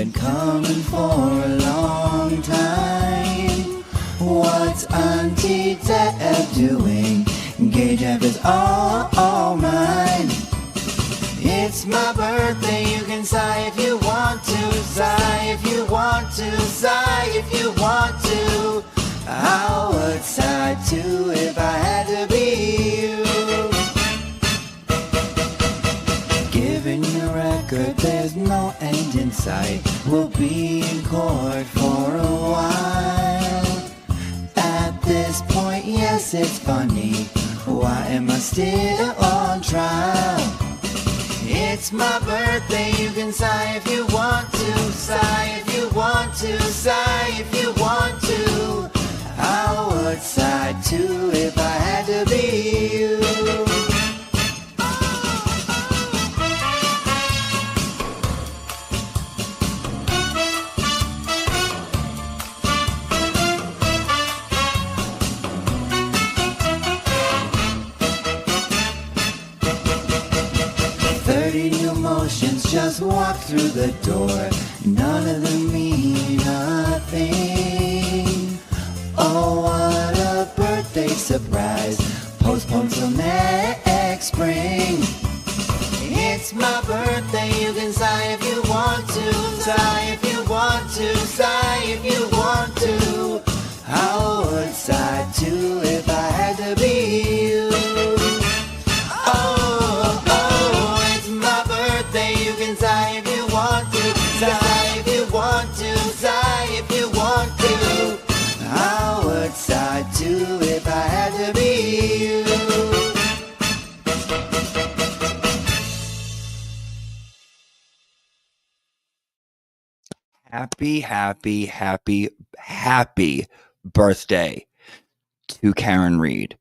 been coming for a long time. What's Auntie Deb doing? Gage F is all mine. It's my birthday, you can sigh if you want to, sigh if you want to, sigh if you want to. I would sigh too if I had to be you. Giving you a record, there's no end in sight. We'll be in court for a while. At this point, yes, it's funny. Why am I still on trial? It's my birthday, you can sigh if you want to, sigh if you want to, sigh if you want to. I would sigh too if I had to be you. 30 new motions just walk through the door. None of them mean a thing. Oh, what a birthday surprise. Postponed till next spring. It's my birthday, you can sigh if you want to, sigh if you want to, sigh if you want to. I would sigh too if I had to be you. Oh, oh, it's my birthday, you can sigh if you want to, sigh if you want to, sigh if you want to. I would sigh too if I had to be you. Happy birthday to Karen Reed.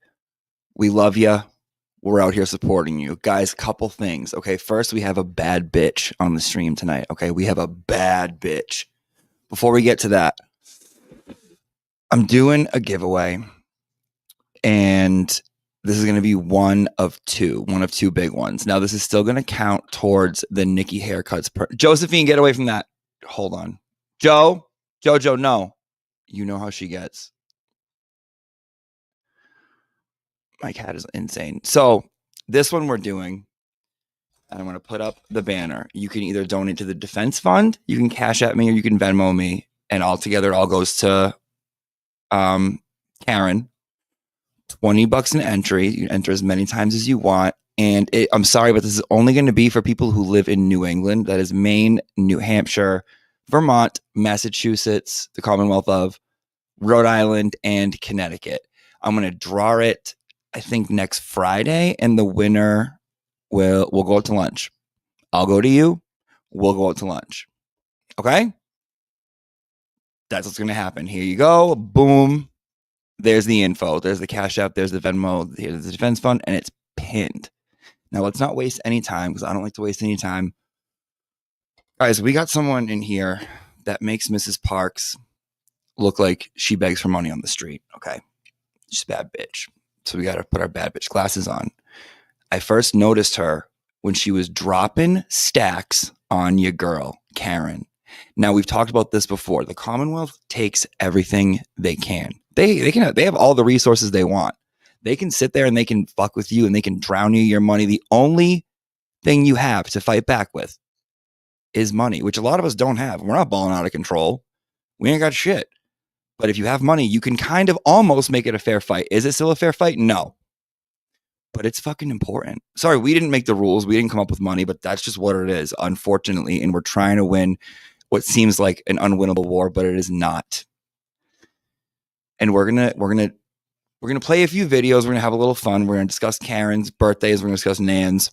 We love you. We're out here supporting you. Guys, couple things. Okay, first we have a bad bitch on the stream tonight. Okay, we have a bad bitch. Before we get to that, I'm doing a giveaway, and this is going to be one of two big ones. Now, this is still going to count towards the Nikki haircuts. Josephine, get away from that. Hold on. Jojo, no. You know how she gets. My cat is insane. So this one we're doing, and I'm going to put up the banner. You can either donate to the defense fund, you can cash at me, or you can Venmo me, and all together it all goes to Karen. $20 an entry. You can enter as many times as you want. And I'm sorry, but this is only going to be for people who live in New England. That is Maine, New Hampshire, Vermont, Massachusetts, the Commonwealth of, Rhode Island, and Connecticut. I'm going to draw it, I think, next Friday, and the winner will go out to lunch. I'll go to you. We'll go out to lunch. Okay? That's what's going to happen. Here you go. Boom. There's the info. There's the Cash App. There's the Venmo. Here's the Defense Fund, and it's pinned. Now, let's not waste any time, because I don't like to waste any time. Guys, we got someone in here that makes Mrs. Parks look like she begs for money on the street. Okay. She's a bad bitch. So we got to put our bad bitch glasses on. I first noticed her when she was dropping stacks on your girl, Karen. Now, we've talked about this before. The Commonwealth takes everything they can. They have all the resources they want. They can sit there and they can fuck with you and they can drown you your money. The only thing you have to fight back with is money, which a lot of us don't have. We're not balling out of control. We ain't got shit. But if you have money, you can kind of almost make it a fair fight. Is it still a fair fight? No. But it's fucking important. Sorry, we didn't make the rules. We didn't come up with money, but that's just what it is, unfortunately. And we're trying to win what seems like an unwinnable war, but it is not. And we're gonna play a few videos. We're gonna have a little fun. We're gonna discuss Karen's birthdays. We're gonna discuss Nan's.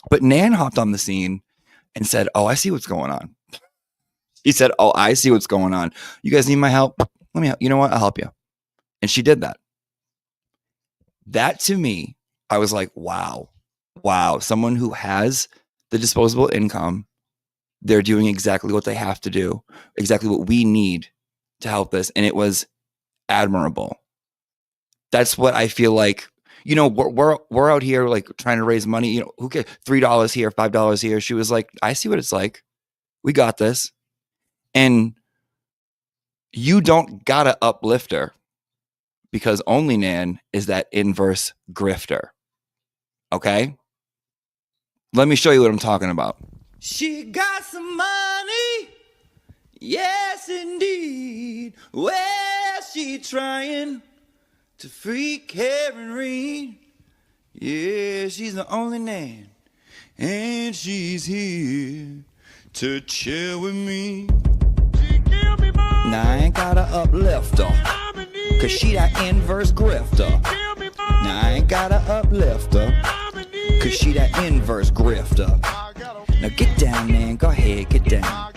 But Nan hopped on the scene and said, "Oh, I see what's going on." He said, "Oh, I see what's going on. You guys need my help? Let me help. You know what? I'll help you." And she did that. That to me, I was like, wow. Someone who has the disposable income, they're doing exactly what they have to do, exactly what we need to help this. And it was admirable. That's what I feel like. You know, we're out here like trying to raise money. You know, who cares? $3 here, $5 here. She was like, "I see what it's like. We got this. And you don't gotta uplift her because Only Nan is that inverse grifter. Okay? Let me show you what I'm talking about. She got some money. Yes, indeed. Well, she trying to freak Karen Reed. Yeah, she's the only Nan. And she's here to chill with me. Now I ain't gotta uplift her, cause she that inverse grifter. Now I ain't gotta uplift her, cause she that inverse grifter. Now get down, man, go ahead, get down.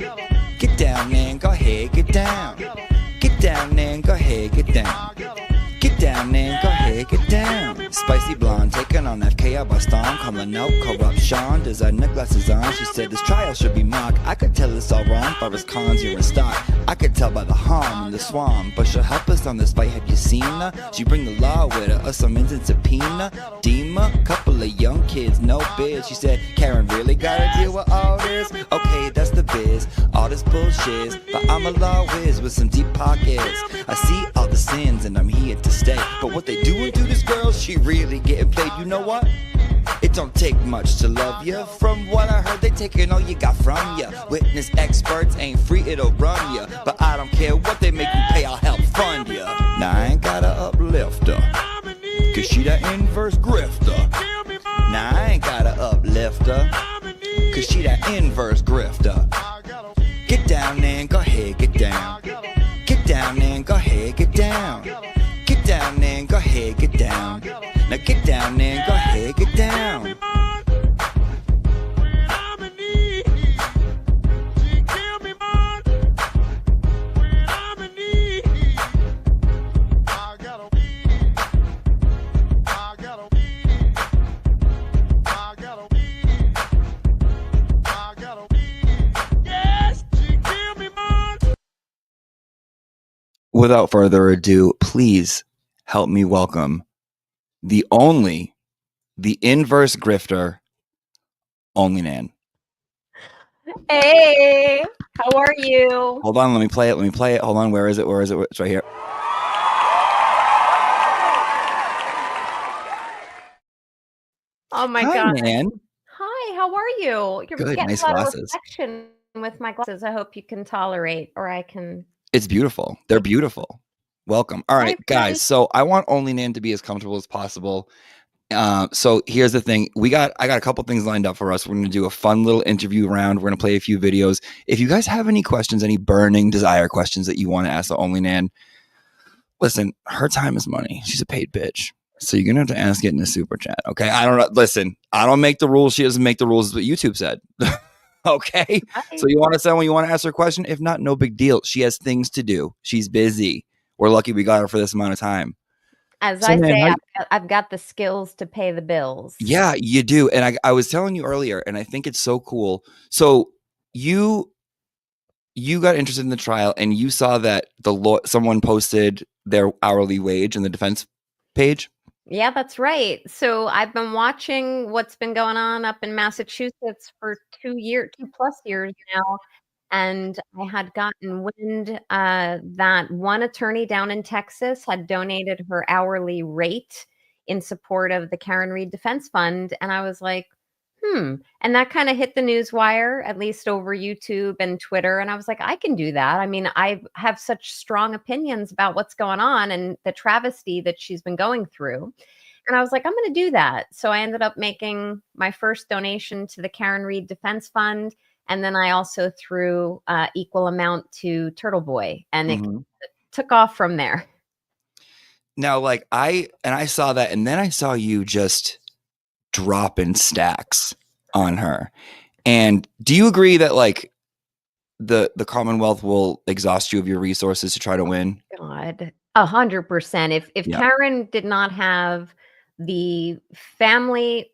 Get down, man, go ahead, get down. Get down, man, go ahead, get down. Get down, man, go ahead, get down. Spicy blonde, taking on FK by storm. Calling out corruption, designer glasses on. She said this trial should be mocked. I could tell it's all wrong, far as cons you're in stock. I could tell by the harm in the swamp, but she'll help us on this fight. Have you seen her? She bring the law with her, a summons and subpoena. Dima, couple of young kids, no biz. She said, Karen really gotta deal with all this. Okay, that's the biz, all this bullshit. But I'm a law whiz with some deep pockets. I see all the sins and I'm here to stay. But what they doing to this girl, she really getting played. You know what? It don't take much to love ya. From what I heard, they taking all you got from ya. Witness experts ain't free, it'll run ya. But I don't care what they make you pay, I'll help fund ya. Now I ain't gotta uplift her, cause she that inverse grifter. Now I ain't gotta uplift her, cause she that inverse grifter. Get down and go ahead, get down. Get down and go ahead, get down. Get down and go ahead, get down. Now get down and go ahead, get down. Without further ado, please help me welcome the inverse grifter, Only Nan. Hey, how are you? Hold on, let me play it. Hold on, where is it? It's right here. Oh my Hi, God. Nan. Hi, how are you? You're Good, getting nice a lot of glasses. reflection with my glasses. I hope you can tolerate, or I can. It's beautiful. They're beautiful. Welcome. All right, guys. So I want Only Nan to be as comfortable as possible. So here's the thing. I got a couple things lined up for us. We're going to do a fun little interview round. We're going to play a few videos. If you guys have any questions, any burning desire questions that you want to ask the Only Nan, listen, her time is money. She's a paid bitch. So you're going to have to ask it in a super chat. Okay. I don't know. Listen, I don't make the rules. She doesn't make the rules, is what YouTube said. Okay. So you want to say when you want to ask her a question? If not, no big deal. She has things to do. She's busy. We're lucky we got her for this amount of time. As I say, I've got the skills to pay the bills. Yeah, you do. And I was telling you earlier, and I think it's so cool. So you got interested in the trial, and you saw that someone posted their hourly wage in the defense page. Yeah, that's right. So I've been watching what's been going on up in Massachusetts for 2+ years now. And I had gotten wind that one attorney down in Texas had donated her hourly rate in support of the Karen Reed Defense Fund. And I was like, And that kind of hit the news wire, at least over YouTube and Twitter. And I was like, I can do that. I mean, I have such strong opinions about what's going on and the travesty that she's been going through. And I was like, I'm going to do that. So I ended up making my first donation to the Karen Reed Defense Fund. And then I also threw equal amount to Turtle Boy, and it took off from there. Now, I saw that, and then I saw you just dropping stacks on her. And do you agree that the Commonwealth will exhaust you of your resources to try to win? God, 100%. If Karen did not have the family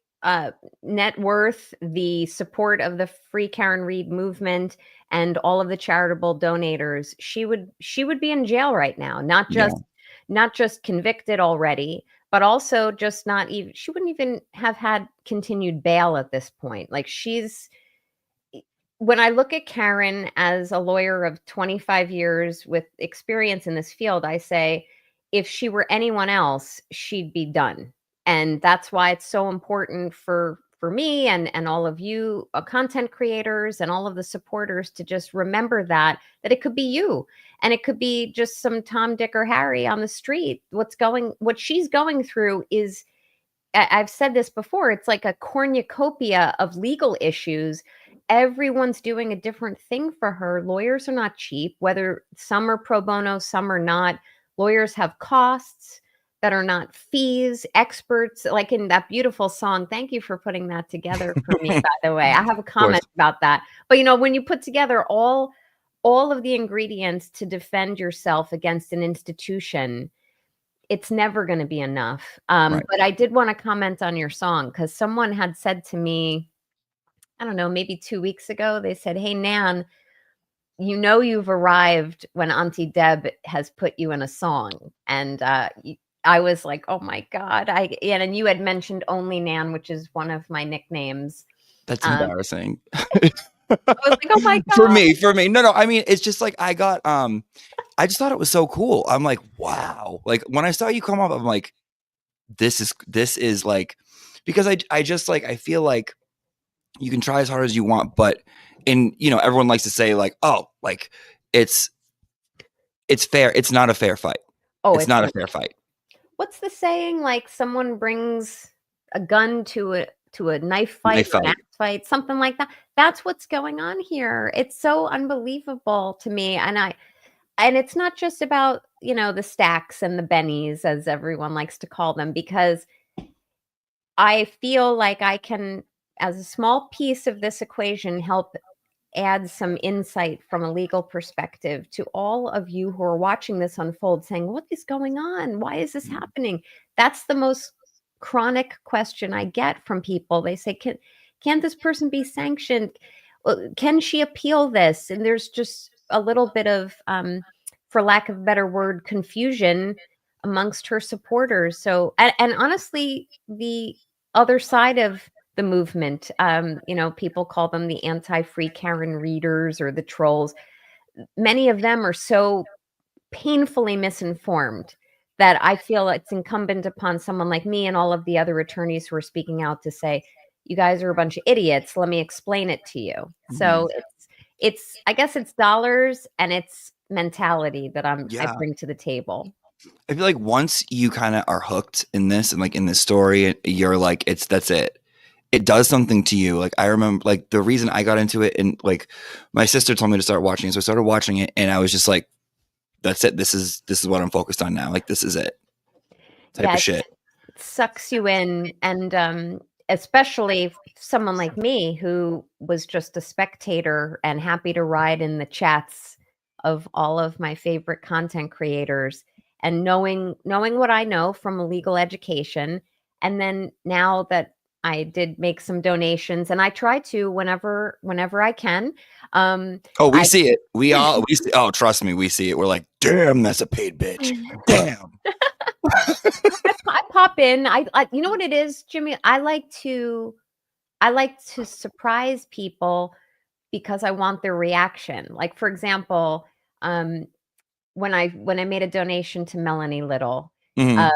net worth, the support of the Free Karen Reed movement, and all of the charitable donators, she would be in jail right now. Not just convicted already, but also just not even. She wouldn't even have had continued bail at this point. Like, she's when I look at Karen as a lawyer of 25 years with experience in this field, I say, if she were anyone else, she'd be done. And that's why it's so important for me and all of you content creators and all of the supporters to just remember that it could be you, and it could be just some Tom, Dick, or Harry on the street. What she's going through is, I've said this before, it's like a cornucopia of legal issues. Everyone's doing a different thing for her. Lawyers are not cheap, whether some are pro bono, some are not. Lawyers have costs that are not fees. Experts, like in that beautiful song, thank you for putting that together for me, by the way. I have a comment about that. But when you put together all of the ingredients to defend yourself against an institution, it's never going to be enough. Right. But I did want to comment on your song, because someone had said to me, I don't know, maybe 2 weeks ago, they said, "Hey, Nan, you've arrived when Auntie Deb has put you in a song." And I was like, oh my God. And you had mentioned Only Nan, which is one of my nicknames. That's embarrassing. I was like, oh my God. For me. No. I mean, it's just like I just thought it was so cool. I'm like, wow. Like when I saw you come up, I'm like, this is like, because I just like, I feel like you can try as hard as you want, but everyone likes to say like, oh, like it's fair. It's not a fair fight. Oh, it's not a fair fight. What's the saying? Like someone brings a gun to a knife fight, or an axe fight, something like that. That's what's going on here. It's so unbelievable to me. And it's not just about, the stacks and the bennies, as everyone likes to call them, because I feel like I can, as a small piece of this equation, help add some insight from a legal perspective to all of you who are watching this unfold, saying, what is going on? Why is this happening? That's the most chronic question I get from people. They say, can this person be sanctioned? Can she appeal this? And there's just a little bit of, for lack of a better word, confusion amongst her supporters. So, and honestly, the other side of the movement, people call them the anti-free Karen readers or the trolls. Many of them are so painfully misinformed that I feel it's incumbent upon someone like me and all of the other attorneys who are speaking out to say, you guys are a bunch of idiots. Let me explain it to you. Mm-hmm. So I guess it's dollars and it's mentality that I bring to the table. I feel like once you kind of are hooked in this and like in this story, you're like, that's it. It does something to you. Like I remember like the reason I got into it, and like my sister told me to start watching it. So I started watching it and I was just like, that's it. This is what I'm focused on now. Like, this is it. Type of shit. It sucks you in. And especially someone like me who was just a spectator and happy to ride in the chats of all of my favorite content creators, and knowing what I know from a legal education. And then now that I did make some donations, and I try to whenever I can. We see it. We see. Oh, trust me, we see it. We're like, damn, that's a paid bitch. Damn. I pop in. I you know what it is, Jimmy? I like to surprise people because I want their reaction. Like, for example, when I made a donation to Melanie Little, mm-hmm.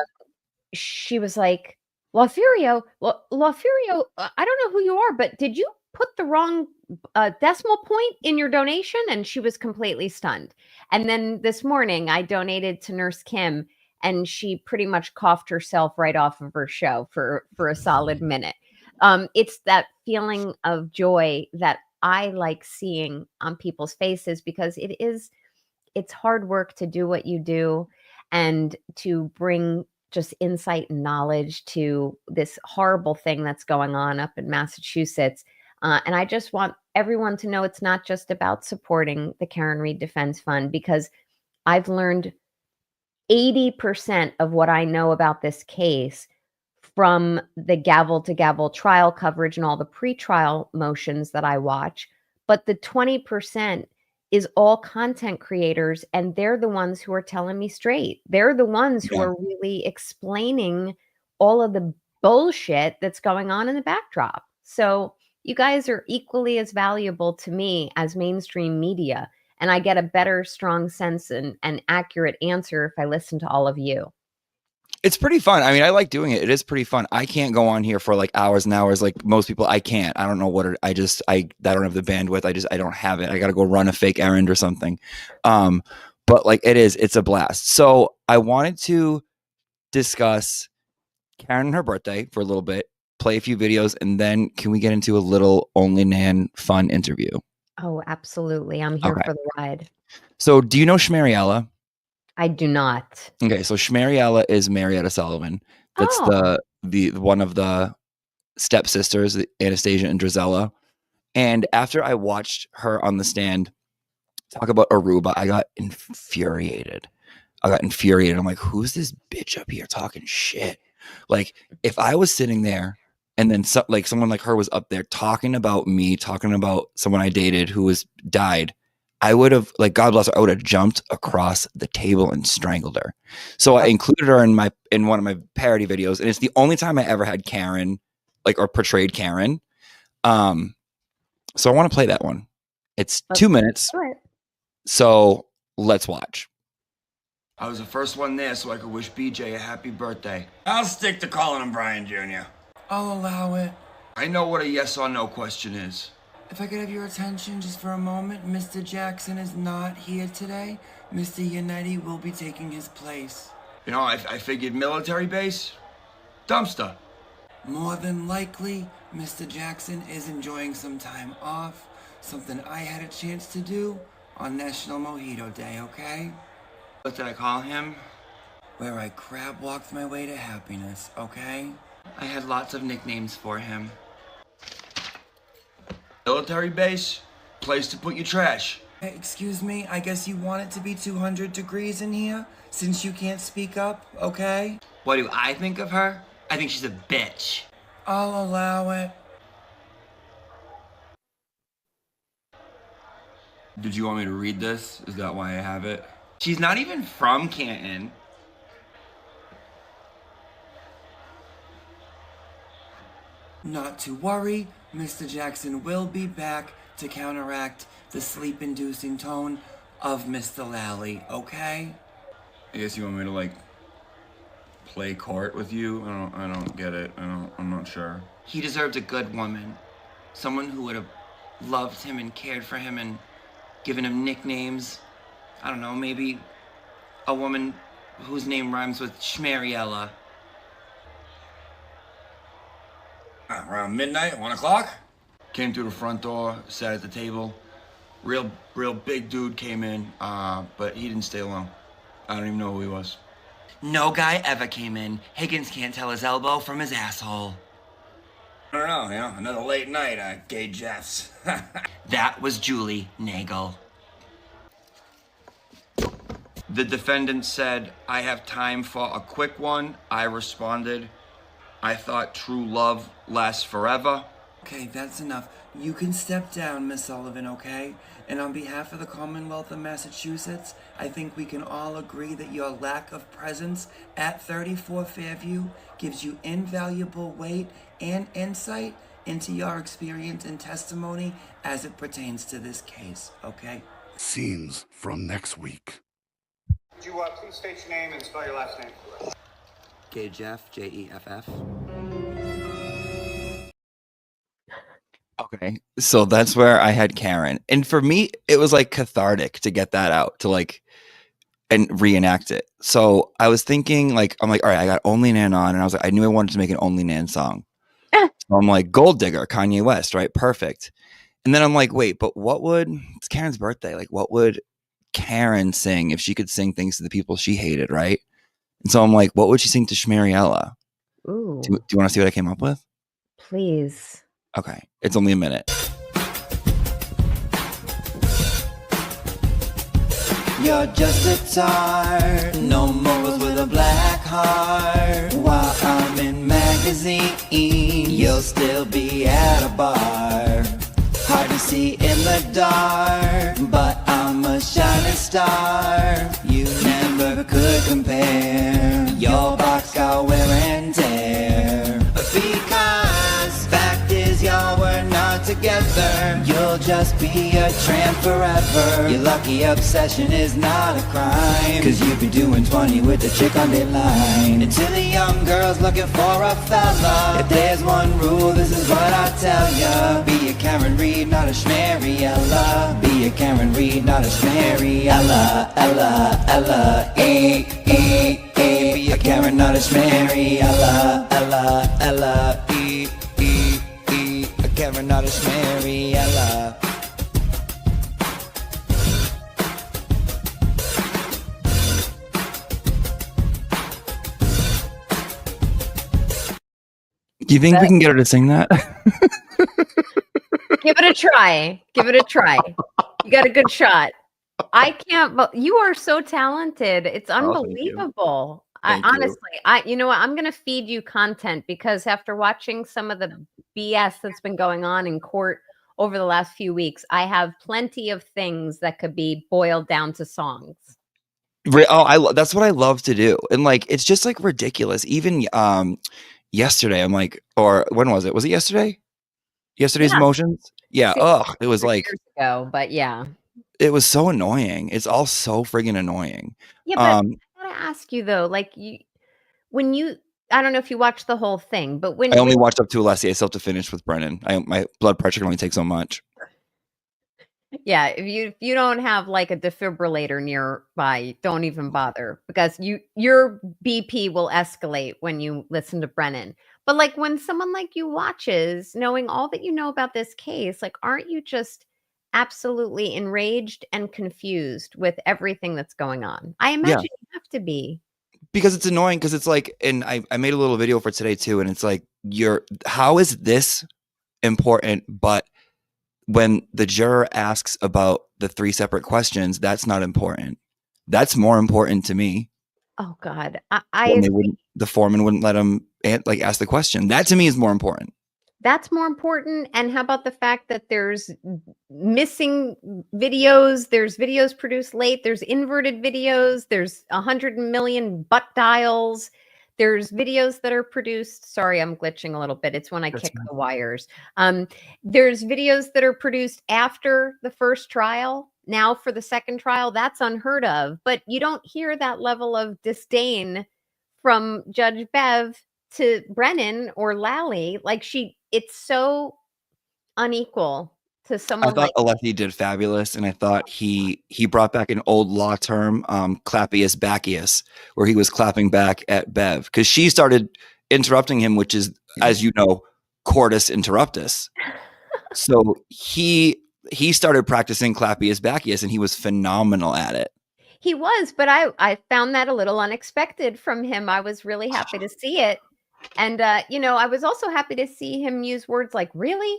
She was like, Lothario, I don't know who you are, but did you put the wrong decimal point in your donation? And she was completely stunned. And then this morning I donated to Nurse Kim, and she pretty much coughed herself right off of her show for a solid minute. It's that feeling of joy that I like seeing on people's faces, because it's hard work to do what you do and to bring just insight and knowledge to this horrible thing that's going on up in Massachusetts. And I just want everyone to know it's not just about supporting the Karen Read Defense Fund, because I've learned 80% of what I know about this case from the gavel to gavel trial coverage and all the pretrial motions that I watch. But the 20% is all content creators, and they're the ones who are telling me straight. They're the ones who are really explaining all of the bullshit that's going on in the backdrop. So, You guys are equally as valuable to me as mainstream media, and I get a better, strong sense and accurate answer if I listen to all of you. It's pretty fun. I mean, I like doing it. It is pretty fun. I can't go on here for like hours and hours. Like most people, I can't. I don't know what I don't have the bandwidth. I don't have it. I got to go run a fake errand or something. But like it's a blast. So I wanted to discuss Karen and her birthday for a little bit, play a few videos, and then can we get into a little Only Nan fun interview? Oh, absolutely. I'm here for the ride. So do you know Shmariella? I do not. Okay, so Shmariella is Marietta Sullivan. That's the one of the stepsisters, Anastasia and Drizella. And after I watched her on the stand talk about Aruba, I got infuriated. I'm like, who's this bitch up here talking shit? Like, if I was sitting there and then someone like her was up there talking about me, talking about someone I dated who died, I would have, like, God bless her, I would have jumped across the table and strangled her. So I included her in one of my parody videos, and it's the only time I ever had Karen, like, or portrayed Karen. So I want to play that one. It's 2 minutes. So let's watch. I was the first one there so I could wish BJ a happy birthday. I'll stick to calling him Brian Jr. I'll allow it. I know what a yes or no question is. If I could have your attention just for a moment, Mr. Jackson is not here today. Mr. Yannetti will be taking his place. You know, I figured military base, dumpster. More than likely, Mr. Jackson is enjoying some time off, something I had a chance to do on National Mojito Day, okay? What did I call him? Where I crab walked my way to happiness, okay? I had lots of nicknames for him. Military base, place to put your trash. Hey, excuse me, I guess you want it to be 200 degrees in here, since you can't speak up, okay? What do I think of her? I think she's a bitch. I'll allow it. Did you want me to read this? Is that why I have it? She's not even from Canton. Not to worry, Mr. Jackson will be back to counteract the sleep-inducing tone of Mr. Lally, okay? I guess you want me to, like, play court with you? I don't get it. I'm not sure. He deserved a good woman. Someone who would have loved him and cared for him and given him nicknames. I don't know, maybe a woman whose name rhymes with Shmariella. Around midnight, 1 o'clock? Came through the front door, sat at the table. Real big dude came in, but he didn't stay long. I don't even know who he was. No guy ever came in. Higgins can't tell his elbow from his asshole. I don't know, you know, another late night, Gay Jeffs. That was Julie Nagel. The defendant said, I have time for a quick one. I responded, I thought true love lasts forever. Okay, that's enough. You can step down, Miss Sullivan, okay? And on behalf of the Commonwealth of Massachusetts, I think we can all agree that your lack of presence at 34 Fairview gives you invaluable weight and insight into your experience and testimony as it pertains to this case, okay? Scenes from next week. Would you please state your name and spell your last name? Gay Jeff, Jeff. Okay, so that's where I had Karen. And for me, it was like cathartic to get that out, to like, and reenact it. So I was thinking, like, I'm like, all right, I got Only Nan on, and I was like, I knew I wanted to make an Only Nan song. So I'm like, Gold Digger, Kanye West, right? Perfect. And then I'm like, wait, but it's Karen's birthday. Like, what would Karen sing if she could sing things to the people she hated, right? And so I'm like, what would she sing to Shmariella? Ooh. Do you want to see what I came up with? Please. Okay, it's only a minute. You're just a tart, no morals with a black heart. While I'm in magazine, you'll still be at a bar. Hard to see in the dark, but I'm a shining star. You never could compare your boxcar wear and tear. Because fact is, y'all were not just be a tramp forever. Your lucky obsession is not a crime, 'cause you be doing 20 with the chick on their line. And to the young girls looking for a fella, if there's one rule, this is what I tell ya. Be a Karen Reed, not a Schmariella. Be a Karen Reed, not a Schmariella. Ella, Ella, E, E, E. Be a Karen, not a Schmariella. Ella, Ella, E, E, E. A Karen, not a Schmariella. Do you think we can get her to sing that? Give it a try. Give it a try. You got a good shot. I can't. You are so talented. It's thank you. unbelievable. Thank you. Honestly, you know what? I'm going to feed you content, because after watching some of the BS that's been going on in court over the last few weeks, I have plenty of things that could be boiled down to songs. That's what I love to do. And like, it's just like ridiculous. Even yesterday, I'm like, or when was it? Was it yesterday? Yesterday's Yeah. motions? Yeah. See, It was like, years ago, but yeah. it was so annoying. It's all so friggin' annoying. Yeah, but I gotta ask you though, like I don't know if you watched the whole thing, but I only watched up to Alessi. I still have to finish with Brennan. My blood pressure can only take so much. yeah, if you don't have like a defibrillator nearby, don't even bother, because your BP will escalate when you listen to Brennan. But like when someone like you watches, knowing all that you know about this case, like aren't you just absolutely enraged and confused with everything that's going on? I imagine you have to be. Because it's annoying, because it's like, and I made a little video for today too, and it's like, how is this important? But when the juror asks about the 3 separate questions, that's not important. That's more important to me. Oh God, The foreman wouldn't let him ask the question. That to me is more important. That's more important. And how about the fact that there's missing videos? There's videos produced late. There's inverted videos. There's 100 million butt dials. There's videos that are produced. Sorry, I'm glitching a little bit. It's when I kick the wires. There's videos that are produced after the first trial. Now for the second trial, that's unheard of. But you don't hear that level of disdain from Judge Bev to Brennan or Lally. Like it's so unequal to someone. I thought Alessi did fabulous, and I thought he brought back an old law term, clappius bacchius, where he was clapping back at Bev, because she started interrupting him, which is, as you know, cordus interruptus. So he started practicing clappius bacchius, and he was phenomenal at it. He was, but I found that a little unexpected from him. I was really happy to see it. And, I was also happy to see him use words like really,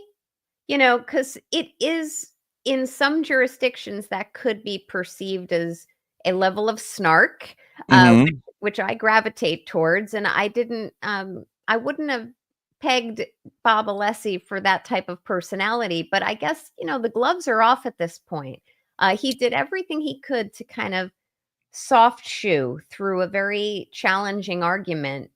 because it is in some jurisdictions that could be perceived as a level of snark, which I gravitate towards. And I wouldn't have pegged Bob Alessi for that type of personality. But I guess, the gloves are off at this point. He did everything he could to kind of soft shoe through a very challenging argument.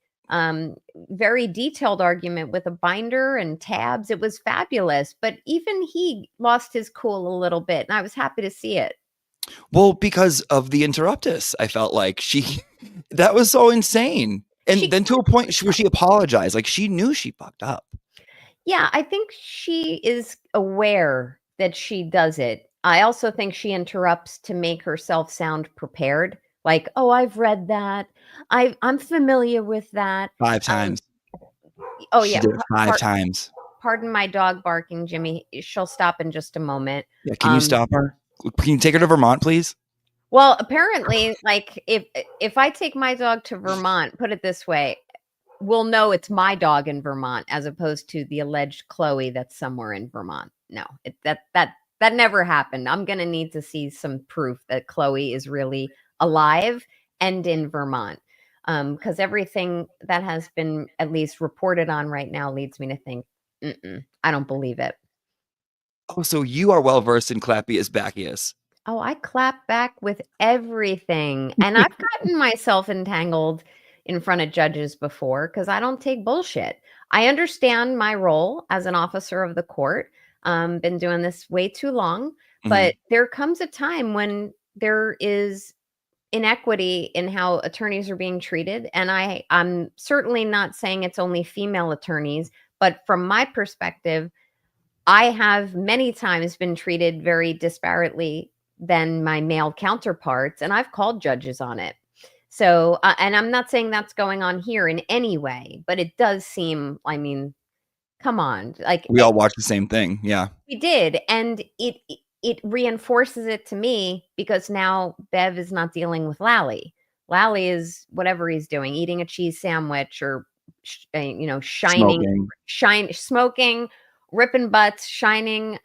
Very detailed argument with a binder and tabs. It was fabulous, but even he lost his cool a little bit, and I was happy to see it. Well, because of the interruptus, I felt like that was so insane. And then to a point where she apologized, like she knew she fucked up. Yeah, I think she is aware that she does it. I also think she interrupts to make herself sound prepared. Like, oh, I've read that. I'm familiar with that. 5 times. Oh, she yeah. did it 5 times. Pardon my dog barking, Jimmy. She'll stop in just a moment. Yeah, can you stop her? Can you take her to Vermont, please? Well, apparently, like, if I take my dog to Vermont, put it this way, we'll know it's my dog in Vermont as opposed to the alleged Chloe that's somewhere in Vermont. No, that never happened. I'm going to need to see some proof that Chloe is really alive and in Vermont, because everything that has been at least reported on right now leads me to think, I don't believe it. Oh, so you are well versed in clappius bacchius. Oh, I clap back with everything, and I've gotten myself entangled in front of judges before because I don't take bullshit. I understand my role as an officer of the court. Been doing this way too long. Mm-hmm. But there comes a time when there is inequity in how attorneys are being treated. And I'm certainly not saying it's only female attorneys, but from my perspective, I have many times been treated very disparately than my male counterparts, and I've called judges on it. So, and I'm not saying that's going on here in any way, but it does seem, I mean, come on, like We all watch the same thing. Yeah. we did, and it reinforces it to me because now Bev is not dealing with Lally. Lally is whatever he's doing, eating a cheese sandwich or smoking, ripping butts, shining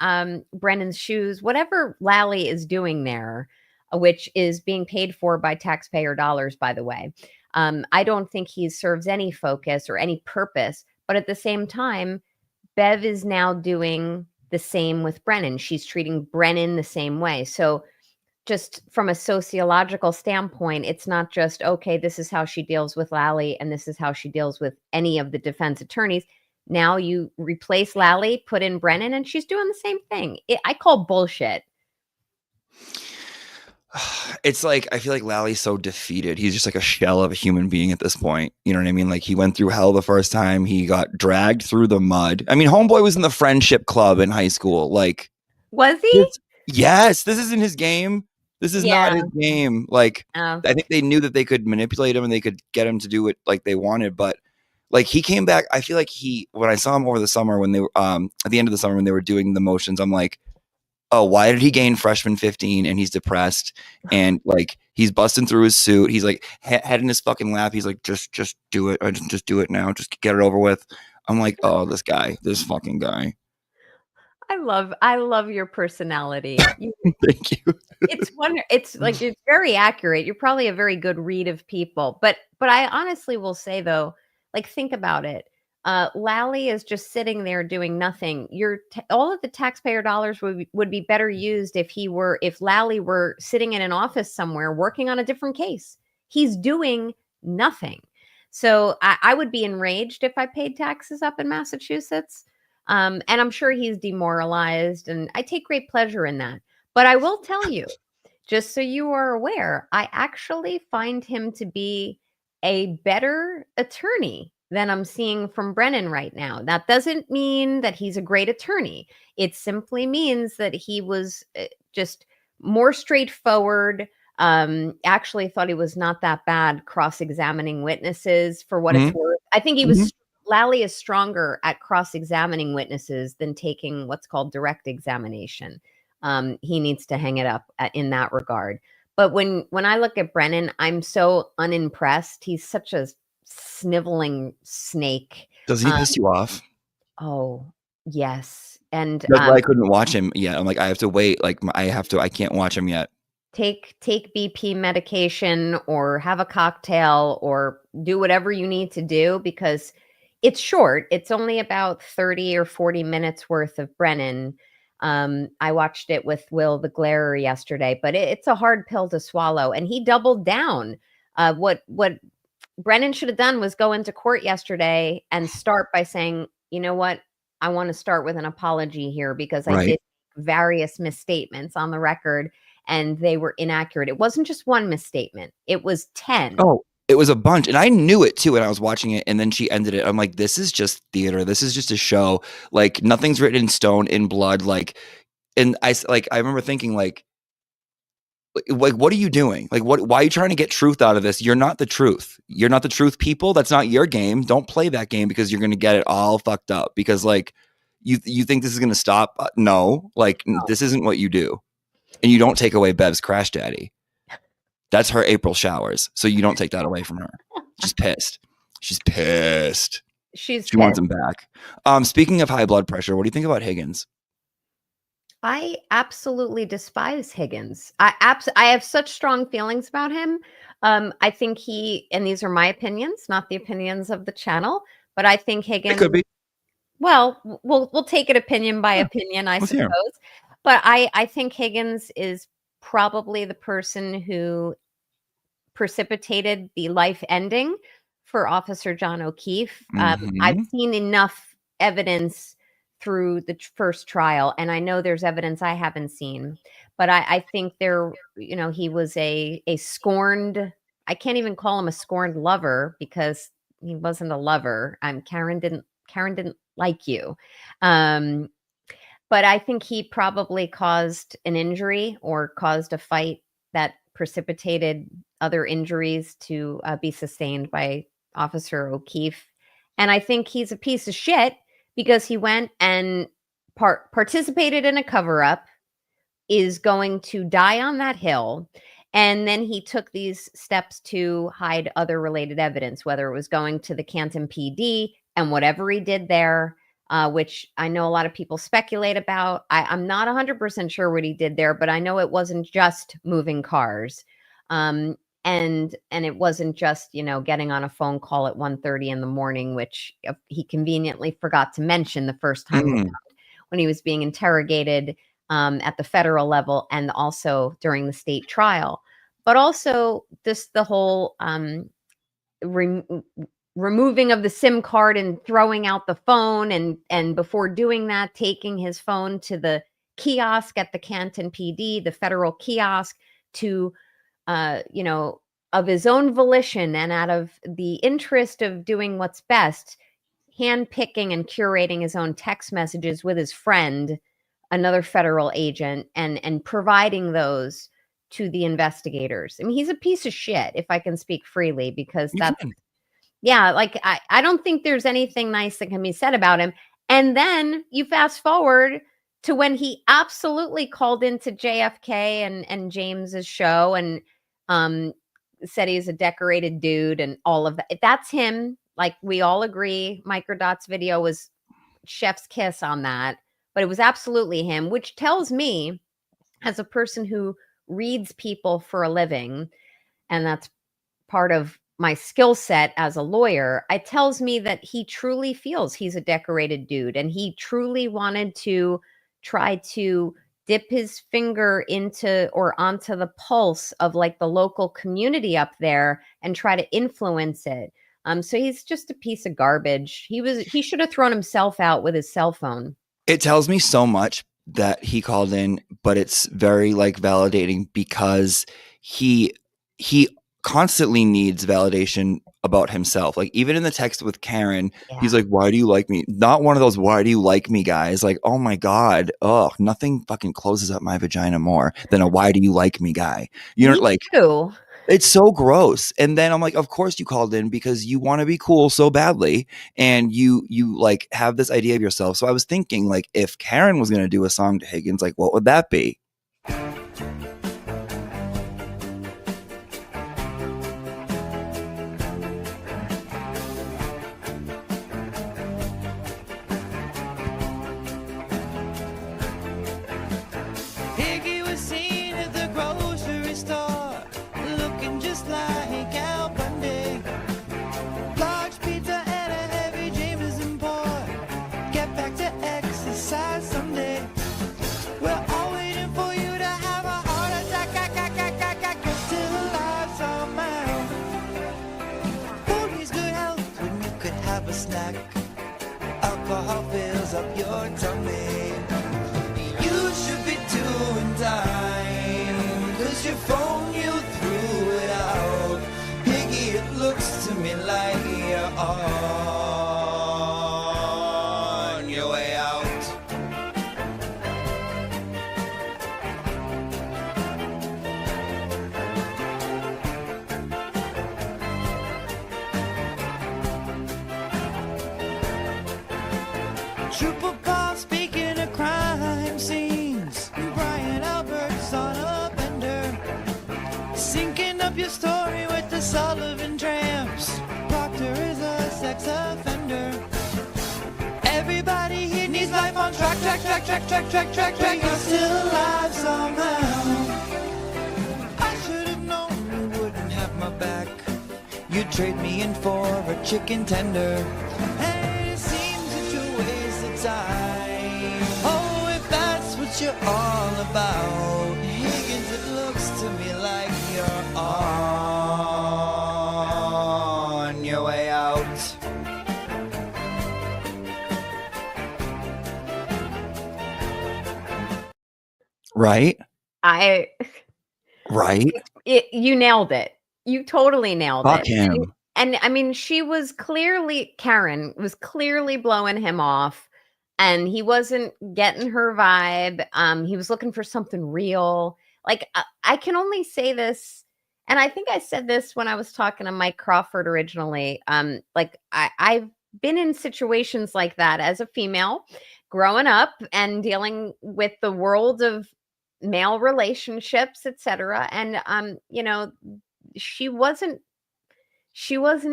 Brennan's shoes, whatever Lally is doing there, which is being paid for by taxpayer dollars, by the way. I don't think he serves any focus or any purpose, but at the same time, Bev is now doing the same with Brennan. She's treating Brennan the same way. So just from a sociological standpoint, it's not just, okay, this is how she deals with Lally and this is how she deals with any of the defense attorneys. Now you replace Lally, put in Brennan, and she's doing the same thing. I call bullshit. It's like, I feel like Lally's so defeated. He's just like a shell of a human being at this point. You know what I mean? Like, he went through hell the first time. He got dragged through the mud. I mean, homeboy was in the friendship club in high school. Like, was he? Yes, this isn't his game. This is not his game. Like, Oh. I think they knew that they could manipulate him and they could get him to do it like they wanted. But like, he came back. I feel like when I saw him over the summer, when they were at the end of the summer when they were doing the motions, I'm like, oh, why did he gain freshman 15 and he's depressed and like he's busting through his suit. He's like head in his fucking lap. He's like, just do it. Just do it now. Just get it over with. I'm like, oh, this fucking guy. I love your personality. Thank you. It's like, it's very accurate. You're probably a very good read of people. But I honestly will say though, like, think about it. Lally is just sitting there doing nothing. All of the taxpayer dollars would be better used if Lally were sitting in an office somewhere working on a different case. He's doing nothing. So I would be enraged if I paid taxes up in Massachusetts. And I'm sure he's demoralized, and I take great pleasure in that. But I will tell you, just so you are aware, I actually find him to be a better attorney than I'm seeing from Brennan right now. That doesn't mean that he's a great attorney. It simply means that he was just more straightforward. Actually thought he was not that bad cross-examining witnesses for what it's worth. I think Lally is stronger at cross-examining witnesses than taking what's called direct examination. He needs to hang it up in that regard. But when I look at Brennan, I'm so unimpressed. He's such a sniveling snake. Does he piss you off? Oh, yes. And that's why I couldn't watch him yet. I'm like, I have to wait. Like, I can't watch him yet. Take BP medication or have a cocktail or do whatever you need to do, because it's short. It's only about 30 or 40 minutes worth of Brennan. I watched it with Will the Glairer yesterday, but it's a hard pill to swallow. And he doubled down. What Brennan should have done was go into court yesterday and start by saying, you know what, I want to start with an apology here because I did various misstatements on the record and they were inaccurate. It wasn't just one misstatement. It was 10. Oh, it was a bunch. And I knew it too when I was watching it. And then she ended it. I'm like, this is just theater. This is just a show. Like, nothing's written in stone, in blood. Like, and I remember thinking like, what are you doing? Like, why are you trying to get truth out of this? You're not the truth. You're not the truth, people. That's not your game. Don't play that game because you're going to get it all fucked up because like you think this is going to stop. No, like this isn't what you do. And you don't take away Bev's crash daddy. That's her April showers. So you don't take that away from her. She's pissed. She's pissed. She wants him back. Speaking of high blood pressure, what do you think about Higgins? I absolutely despise Higgins. I have such strong feelings about him. I think and these are my opinions, not the opinions of the channel, but I think Higgins. It could be. Well, we'll take it opinion by opinion, I suppose. But I think Higgins is probably the person who precipitated the life ending for Officer John O'Keefe. I've seen enough evidence through the first trial, and I know there's evidence I haven't seen, but I think he was a scorned. I can't even call him a scorned lover because he wasn't a lover. Karen didn't like you. Um, but I think he probably caused an injury or caused a fight that precipitated other injuries to be sustained by Officer O'Keefe. And I think he's a piece of shit because he went and participated in a cover up, is going to die on that hill. And then he took these steps to hide other related evidence, whether it was going to the Canton PD and whatever he did there, which I know a lot of people speculate about. I'm not 100% sure what he did there, but I know it wasn't just moving cars. And it wasn't just, getting on a phone call at 1:30 in the morning, which he conveniently forgot to mention the first time around when he was being interrogated at the federal level and also during the state trial. But also the whole removing of the SIM card and throwing out the phone, and before doing that, taking his phone to the kiosk at the Canton PD, the federal kiosk, to of his own volition and out of the interest of doing what's best, handpicking and curating his own text messages with his friend, another federal agent, and providing those to the investigators. I mean, he's a piece of shit, if I can speak freely, because I don't think there's anything nice that can be said about him. And then you fast forward to when he absolutely called into JFK and James's show and said he's a decorated dude and all of that. That's him. Like, we all agree, Microdot's video was chef's kiss on that. But it was absolutely him, which tells me, as a person who reads people for a living, and that's part of my skill set as a lawyer, it tells me that he truly feels he's a decorated dude, and he truly wanted to try to dip his finger into or onto the pulse of like the local community up there and try to influence it. So he's just a piece of garbage. He should have thrown himself out with his cell phone. It tells me so much that he called in, but it's very validating because he constantly needs validation about himself. Like, even in the text with Karen, he's like, "Why do you like me?" Not one of those "why do you like me" guys. Like, oh my God. Oh, nothing fucking closes up my vagina more than a "why do you like me" guy. Me too. It's so gross. And then I'm like, of course you called in because you want to be cool so badly. And you have this idea of yourself. So I was thinking, if Karen was going to do a song to Higgins, what would that be? Track, you're still alive somehow. I should have known you wouldn't have my back. You'd trade me in for a chicken tender. And it seems that you're wasting time. Oh, if that's what you're all about, Higgins, it looks to me like you're on your way out. Right? I Right? you nailed it. You totally nailed Fuck it. him. And I mean, Karen was clearly blowing him off, and he wasn't getting her vibe. He was looking for something real. Like, I can only say this, and I think I said this when I was talking to Mike Crawford originally. Like, I've been in situations like that as a female growing up and dealing with the world of male relationships, etc. And she wasn't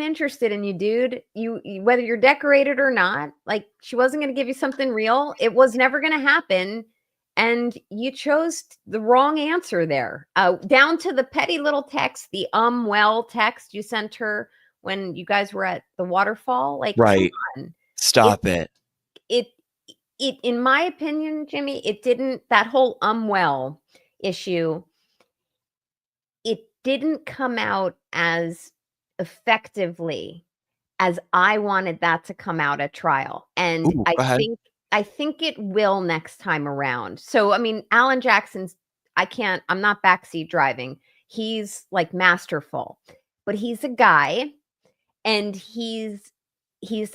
interested in you, dude. Whether you're decorated or not, like, she wasn't going to give you something real. It was never going to happen. And you chose the wrong answer there. Down to the petty little text, the well text you sent her when you guys were at the waterfall. Like, Right. come on. Stop it. It in my opinion, Jimmy, it didn't, that whole well issue, it didn't come out as effectively as I wanted that to come out at trial. And Ooh, go ahead. I think it will next time around. So, I mean, Alan Jackson's, I'm not backseat driving. He's like masterful, but he's a guy, and he's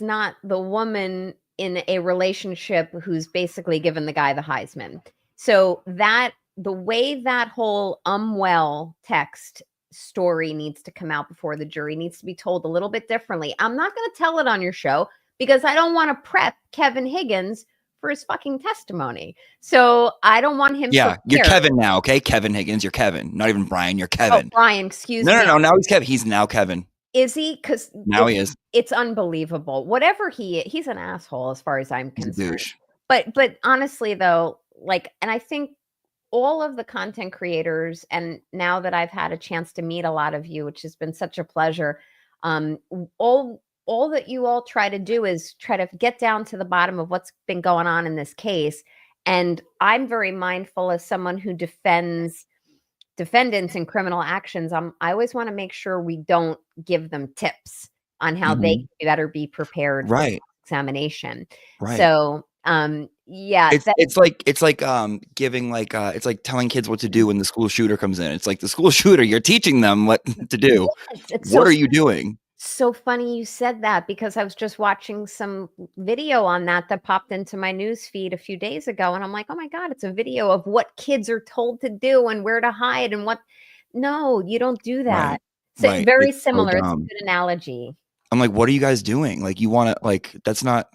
not the woman in a relationship who's basically given the guy the Heisman. So the way that whole well text story needs to come out before the jury needs to be told a little bit differently. I'm not going to tell it on your show because I don't want to prep Kevin Higgins for his fucking testimony. So I don't want him. Yeah, you're Kevin now, okay? Kevin Higgins, you're Kevin. Not even Brian, you're Kevin. Oh, Brian, excuse me. No, now he's Kevin. He's now Kevin. Is he? Because now he is. It's unbelievable. Whatever he's an asshole as far as I'm concerned. Douche. But honestly, though, like, and I think all of the content creators, and now that I've had a chance to meet a lot of you, which has been such a pleasure, all that you all try to do is try to get down to the bottom of what's been going on in this case. And I'm very mindful as someone who defends defendants in criminal actions. I always want to make sure we don't give them tips on how they better be prepared for examination. Right. So, yeah, it's like giving it's like telling kids what to do when the school shooter comes in. It's like the school shooter, you're teaching them what to do. Yes, what are you doing? So funny you said that, because I was just watching some video on that popped into my news feed a few days ago, and I'm like, oh my God, it's a video of what kids are told to do and where to hide and what. No, you don't do that. Right. So very it's similar. So it's a good analogy. I'm like, what are you guys doing? Like, you want to, like, that's not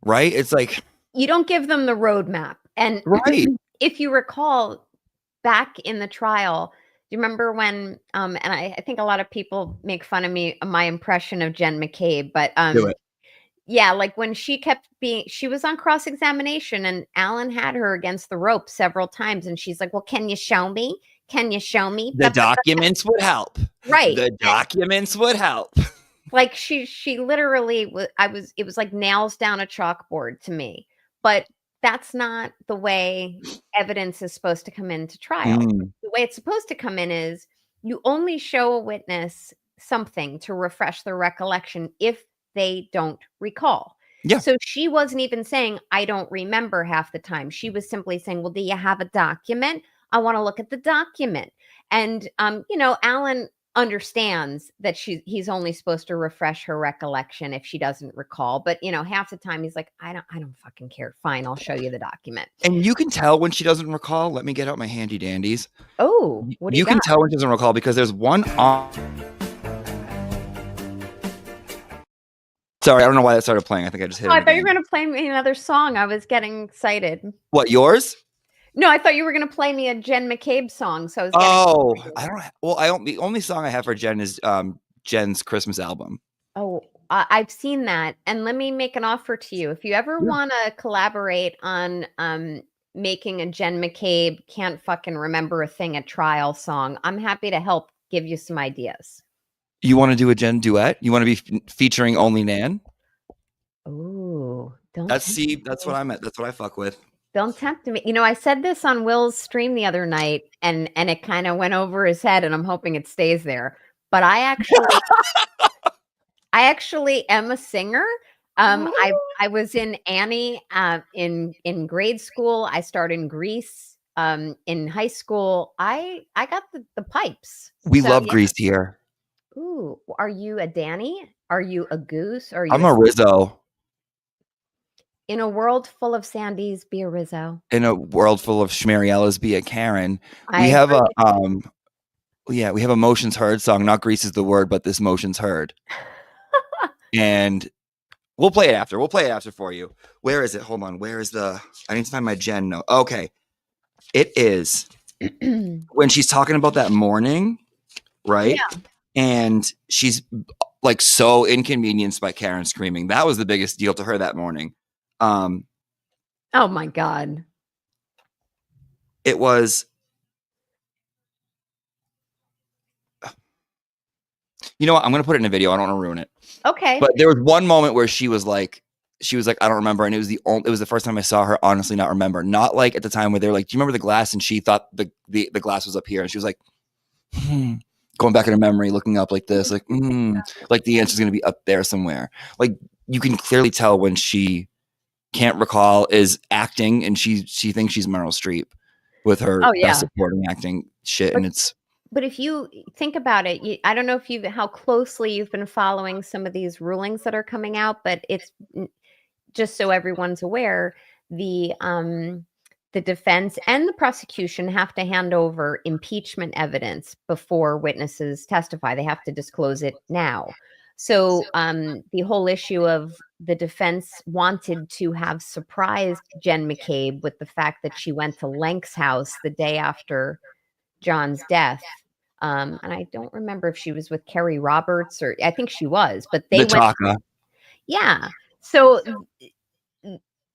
right. It's like, you don't give them the roadmap. And if you recall back in the trial, do you remember when, and I think a lot of people make fun of me, my impression of Jen McCabe, but yeah, like when she was on cross-examination and Alan had her against the rope several times, and she's like, well, can you show me? Can you show me? The documents would help. Right. The documents would help. Like she literally it was like nails down a chalkboard to me, but that's not the way evidence is supposed to come into trial. The way it's supposed to come in is you only show a witness something to refresh their recollection if they don't recall. Yeah. So she wasn't even saying, I don't remember half the time. She was simply saying, well, do you have a document? I want to look at the document. And, Alan understands that he's only supposed to refresh her recollection if she doesn't recall, but half the time he's like, I don't fucking care. Fine, I'll show you the document. And you can tell when she doesn't recall. Let me get out my handy dandies. Oh, what do you can tell when she doesn't recall because there's one Sorry, I don't know why that started playing. I think I just hit it. I thought you were going to play me another song. I was getting excited. What, yours? No, I thought you were going to play me a Jen McCabe song. So I was the only song I have for Jen is Jen's Christmas album. Oh, I've seen that. And let me make an offer to you. If you ever want to collaborate on making a Jen McCabe Can't Fucking Remember a Thing at Trial song, I'm happy to help give you some ideas. You want to do a Jen duet? You want to be featuring only Nan? Oh, that's what I'm at. That's what I fuck with. Don't tempt me. I said this on Will's stream the other night, and it kind of went over his head, and I'm hoping it stays there. But I actually am a singer. I was in Annie in grade school. I starred in Grease in high school, I got the pipes. We So, love yeah. Grease here. Ooh, are you a Danny? Are you a Goose? Or are you I'm a Rizzo. in a world full of Sandys, be a Rizzo? In a world full of Schmariellas, be a Karen. I We have agree. we have a Motions Heard song. Not Grease is the word, but this Motions Heard. And we'll play it after. We'll play it after for you. Where is it? Hold on. Where is the? I need to find my Jen note. Okay, it is when she's talking about that morning, right? Yeah. And she's like so inconvenienced by Karen screaming. That was the biggest deal to her that morning. Oh my God. It was. You know what? I'm gonna put it in a video. I don't want to ruin it. Okay. But there was one moment where she was like, I don't remember, and it was the first time I saw her honestly not remember. Not like at the time where they were like, do you remember the glass? And she thought the glass was up here, and she was like, going back in her memory, looking up like this, like like the answer's gonna be up there somewhere. Like you can clearly tell when she can't recall, is acting, and she thinks she's Meryl Streep with her Oh, yeah. best supporting acting shit, and it's. But if you think about it, I don't know if how closely you've been following some of these rulings that are coming out, but it's just so everyone's aware, the defense and the prosecution have to hand over impeachment evidence before witnesses testify. They have to disclose it now. So the whole issue of the defense wanted to have surprised Jen McCabe with the fact that she went to Lenk's house the day after John's death. And I don't remember if she was with Kerry Roberts, or I think she was, but they went. Taka. Yeah. So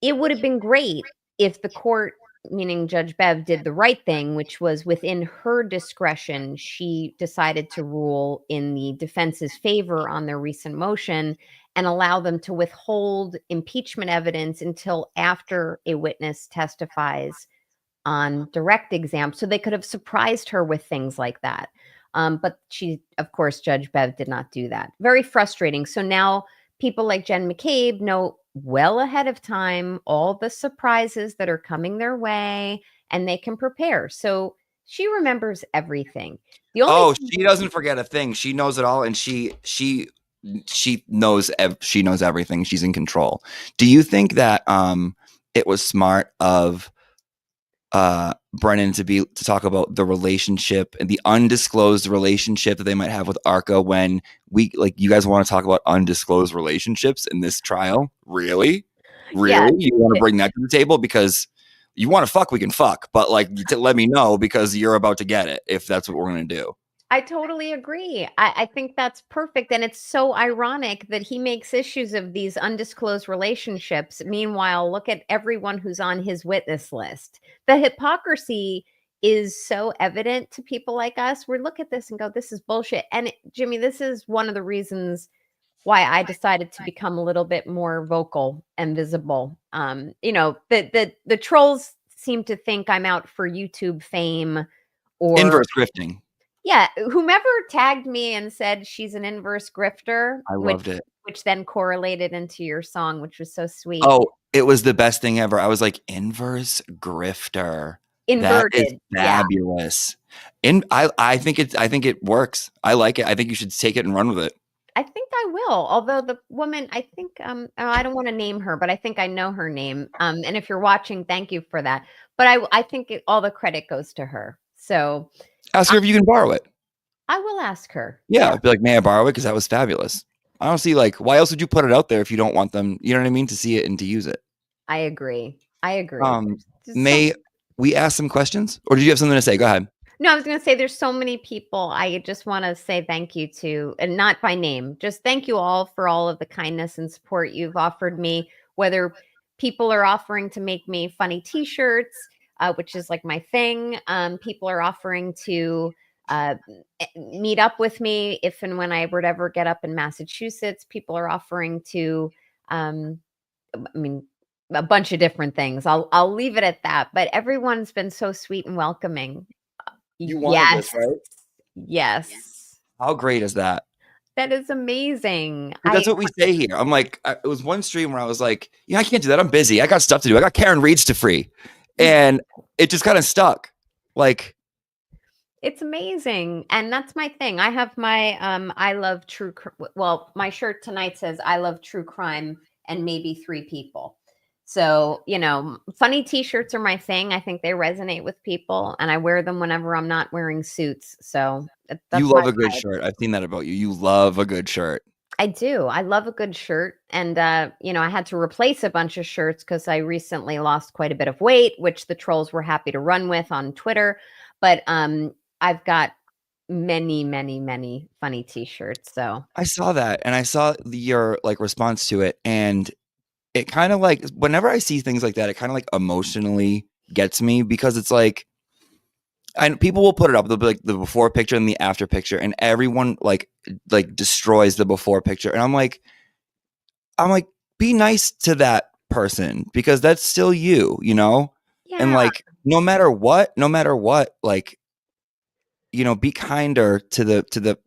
it would have been great if the court, meaning Judge Bev, did the right thing, which was within her discretion. She decided to rule in the defense's favor on their recent motion and allow them to withhold impeachment evidence until after a witness testifies on direct exam. So they could have surprised her with things like that. But she, of course, Judge Bev did not do that. Very frustrating. So now people like Jen McCabe know well ahead of time all the surprises that are coming their way, and they can prepare. So she remembers everything. She doesn't forget a thing. She knows it all, and she knows everything. She's in control. Do you think that it was smart of Brennan to talk about the relationship and the undisclosed relationship that they might have with Arca, when you guys want to talk about undisclosed relationships in this trial? Really? Yeah. You want to bring that to the table? Because you want to fuck, we can fuck, but let me know, because you're about to get it if that's what we're going to do. I totally agree. I think that's perfect. And it's so ironic that he makes issues of these undisclosed relationships. Meanwhile, look at everyone who's on his witness list. The hypocrisy is so evident to people like us. We look at this and go, this is bullshit. And Jimmy, this is one of the reasons why I decided to become a little bit more vocal and visible. The trolls seem to think I'm out for YouTube fame or inverse grifting. Yeah, whomever tagged me and said she's an inverse grifter, I loved it. Which then correlated into your song, which was so sweet. Oh, it was the best thing ever. I was like, inverse grifter. Inverted. That is fabulous. Yeah. I think it works. I like it. I think you should take it and run with it. I think I will. Although the woman, I think, I don't want to name her, but I think I know her name. And if you're watching, thank you for that. But I think all the credit goes to her. So ask her if you can borrow it. I will ask her. Yeah, I'd be like, may I borrow it? Because that was fabulous. I don't see why else would you put it out there if you don't want them, you know what I mean, to see it and to use it. I agree. May we ask some questions, or did you have something to say? Go ahead. No, I was going to say there's so many people I just want to say thank you to, and not by name, just thank you all for all of the kindness and support you've offered me, whether people are offering to make me funny t-shirts, which is like my thing. People are offering to meet up with me if and when I would ever get up in Massachusetts. People are offering to, a bunch of different things. I'll leave it at that. But everyone's been so sweet and welcoming. You wanted this, right? Yes. How great is that? That is amazing. That's what we say here. I'm like, it was one stream where I was like, I can't do that. I'm busy. I got stuff to do. I got Karen Reeds to free. and it just kind of stuck. Like, it's amazing. And that's my thing. I have my I love well, my shirt tonight says I love true crime and maybe 3 people. So, funny t-shirts are my thing. I think they resonate with people, and I wear them whenever I'm not wearing suits. So you that's love my a good vibe. shirt. I've seen that about you. You love a good shirt. I do. I love a good shirt. And, I had to replace a bunch of shirts because I recently lost quite a bit of weight, which the trolls were happy to run with on Twitter. But I've got many, many, many funny t-shirts. So I saw that, and I saw your like response to it, and it kind of like whenever I see things like that, it kind of like emotionally gets me because it's like, and people will put it up, they'll be like the before picture and the after picture, and everyone like destroys the before picture, and I'm like, be nice to that person because that's still you, and yeah. like no matter what, like be kinder to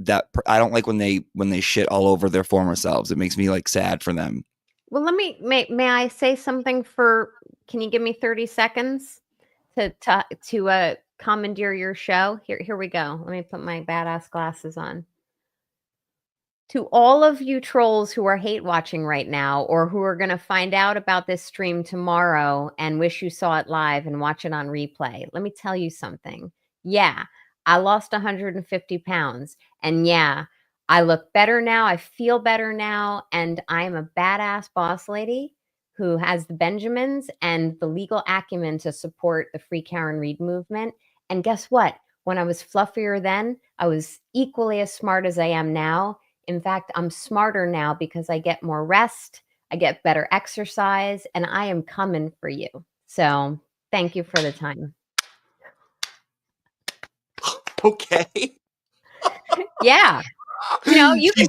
I don't like when they shit all over their former selves. It makes me like sad for them. Well, may I say something can you give me 30 seconds to commandeer your show? Here we go. Let me put my badass glasses on. To all of you trolls who are hate watching right now, or who are going to find out about this stream tomorrow and wish you saw it live and watch it on replay, let me tell you something. Yeah, I lost 150 pounds. And yeah, I look better now. I feel better now. And I am a badass boss lady who has the Benjamins and the legal acumen to support the Free Karen Reed movement. And guess what? When I was fluffier then, I was equally as smart as I am now. In fact, I'm smarter now because I get more rest, I get better exercise, and I am coming for you. So thank you for the time. Okay. Yeah. You can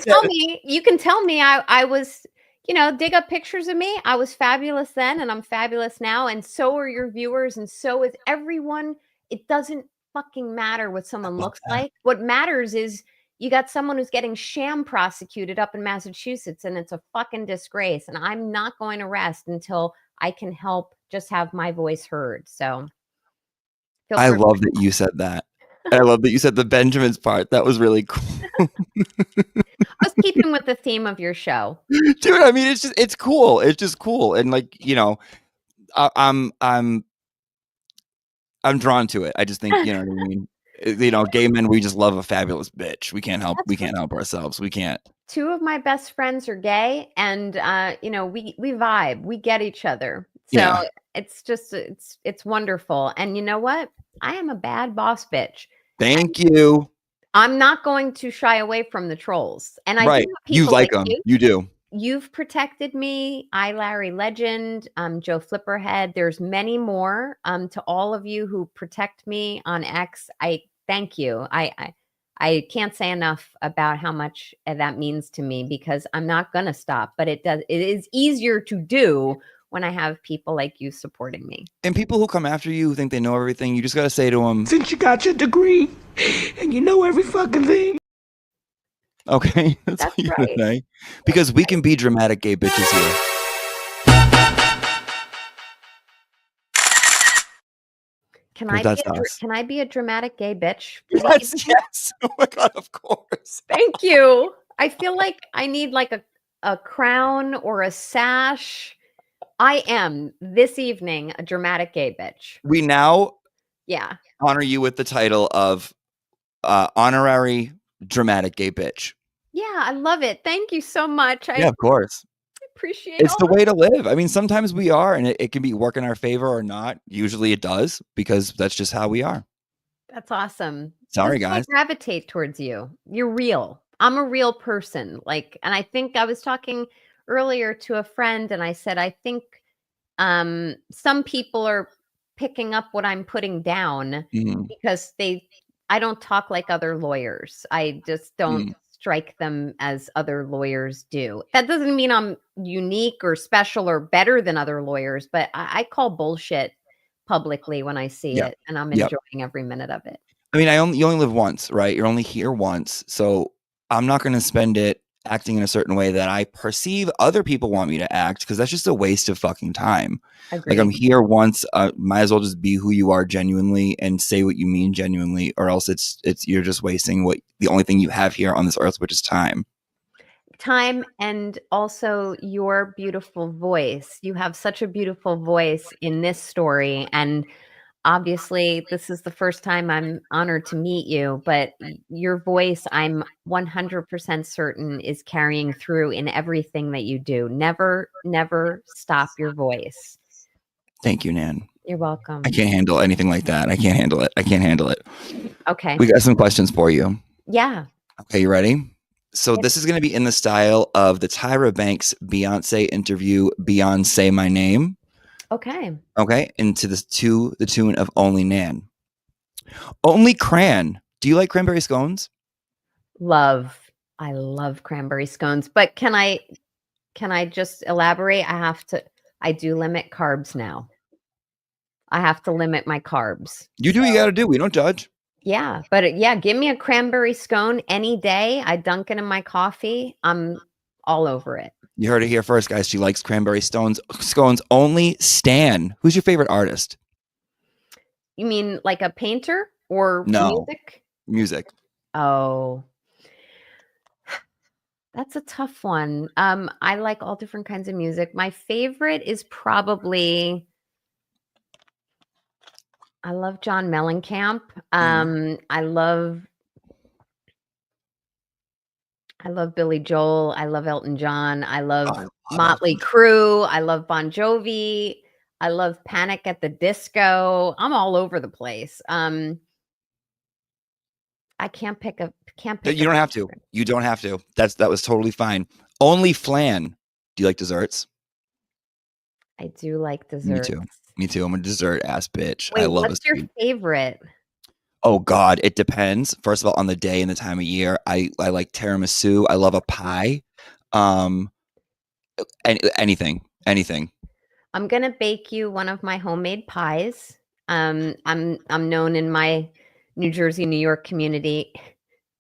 tell me I was, dig up pictures of me. I was fabulous then and I'm fabulous now. And so are your viewers. And so is everyone. It doesn't fucking matter what someone looks like. What matters is you got someone who's getting sham prosecuted up in Massachusetts, and it's a fucking disgrace. And I'm not going to rest until I can help just have my voice heard. So I love that you said that. I love that you said the Benjamins part. That was really cool. I was keeping with the theme of your show. Dude, I mean, it's cool. It's just cool. And like, I'm drawn to it. I just think, you know what I mean? Gay men, we just love a fabulous bitch. We can't help ourselves. We can't. 2 of my best friends are gay, and we vibe. We get each other. So Yeah. it's just it's wonderful. And you know what? I am a bad boss bitch. Thank you. I'm not going to shy away from the trolls. And I do Right. have people You like them. You do. You've protected me. Larry Legend, Joe Flipperhead. There's many more. To all of you who protect me on X, I thank you. I can't say enough about how much that means to me, because I'm not going to stop. But it is easier to do when I have people like you supporting me. And people who come after you who think they know everything, you just got to say to them, since you got your degree and you know every fucking thing. Okay, that's all you gotta say. Because we can be dramatic gay bitches here. Can I be a dramatic gay bitch? Yes. Oh my God, of course. Thank you. I feel like I need like a crown or a sash. I am this evening a dramatic gay bitch. We now Yeah. honor you with the title of honorary dramatic gay bitch. Yeah, I love it. Thank you so much. Yeah, of course. I appreciate it's the way to live. I mean, sometimes we are, and it can be work in our favor or not. Usually it does, because that's just how we are. That's awesome. Sorry, guys. I gravitate towards you. You're real. I'm a real person. And I think I was talking earlier to a friend, and I said, I think some people are picking up what I'm putting down because I don't talk like other lawyers. I just don't strike them as other lawyers do. That doesn't mean I'm unique or special or better than other lawyers, but I call bullshit publicly when I see it, and I'm enjoying every minute of it. I mean, you only live once, right? You're only here once, so I'm not going to spend it acting in a certain way that I perceive other people want me to act, because that's just a waste of fucking time. Like, I'm Agreed. here once, might as well just be who you are genuinely and say what you mean genuinely, or else it's you're just wasting what the only thing you have here on this earth, which is time. Time and also your beautiful voice. You have such a beautiful voice in this story, and obviously this is the first time I'm honored to meet you, but your voice, I'm 100% certain, is carrying through in everything that you do. Never, never stop your voice. Thank you, Nan. You're welcome. I can't handle anything like that. I can't handle it. I can't handle it. Okay. We got some questions for you. Yeah. Okay, you ready? So Yep. this is going to be in the style of the Tyra Banks Beyonce interview, Beyonce My Name. Okay. Okay, into the tune of Only Nan. Only Cran. Do you like cranberry scones? I love cranberry scones, but can I just elaborate? I do limit carbs now. I have to limit my carbs. You do what you got to do. We don't judge. Yeah, but yeah, give me a cranberry scone any day. I dunk it in my coffee. I'm all over it. You heard it here first, guys. She likes cranberry scones only. Stan. Who's your favorite artist? You mean like a painter or No. music? Music. Oh, that's a tough one. I like all different kinds of music. My favorite is probably I love John Mellencamp. I love Billy Joel. I love Elton John. I love I love Motley Crue. I love Bon Jovi. I love Panic at the Disco. I'm all over the place. I can't pick You don't have to. You don't have to. That was totally fine. Only Flan. Do you like desserts? I do like desserts. Me too. I'm a dessert ass bitch. Wait, I love what's your favorite? Oh God, it depends. First of all, on the day and the time of year. I like tiramisu. I love a pie. Anything. I'm gonna bake you one of my homemade pies. I'm known in my New Jersey, New York community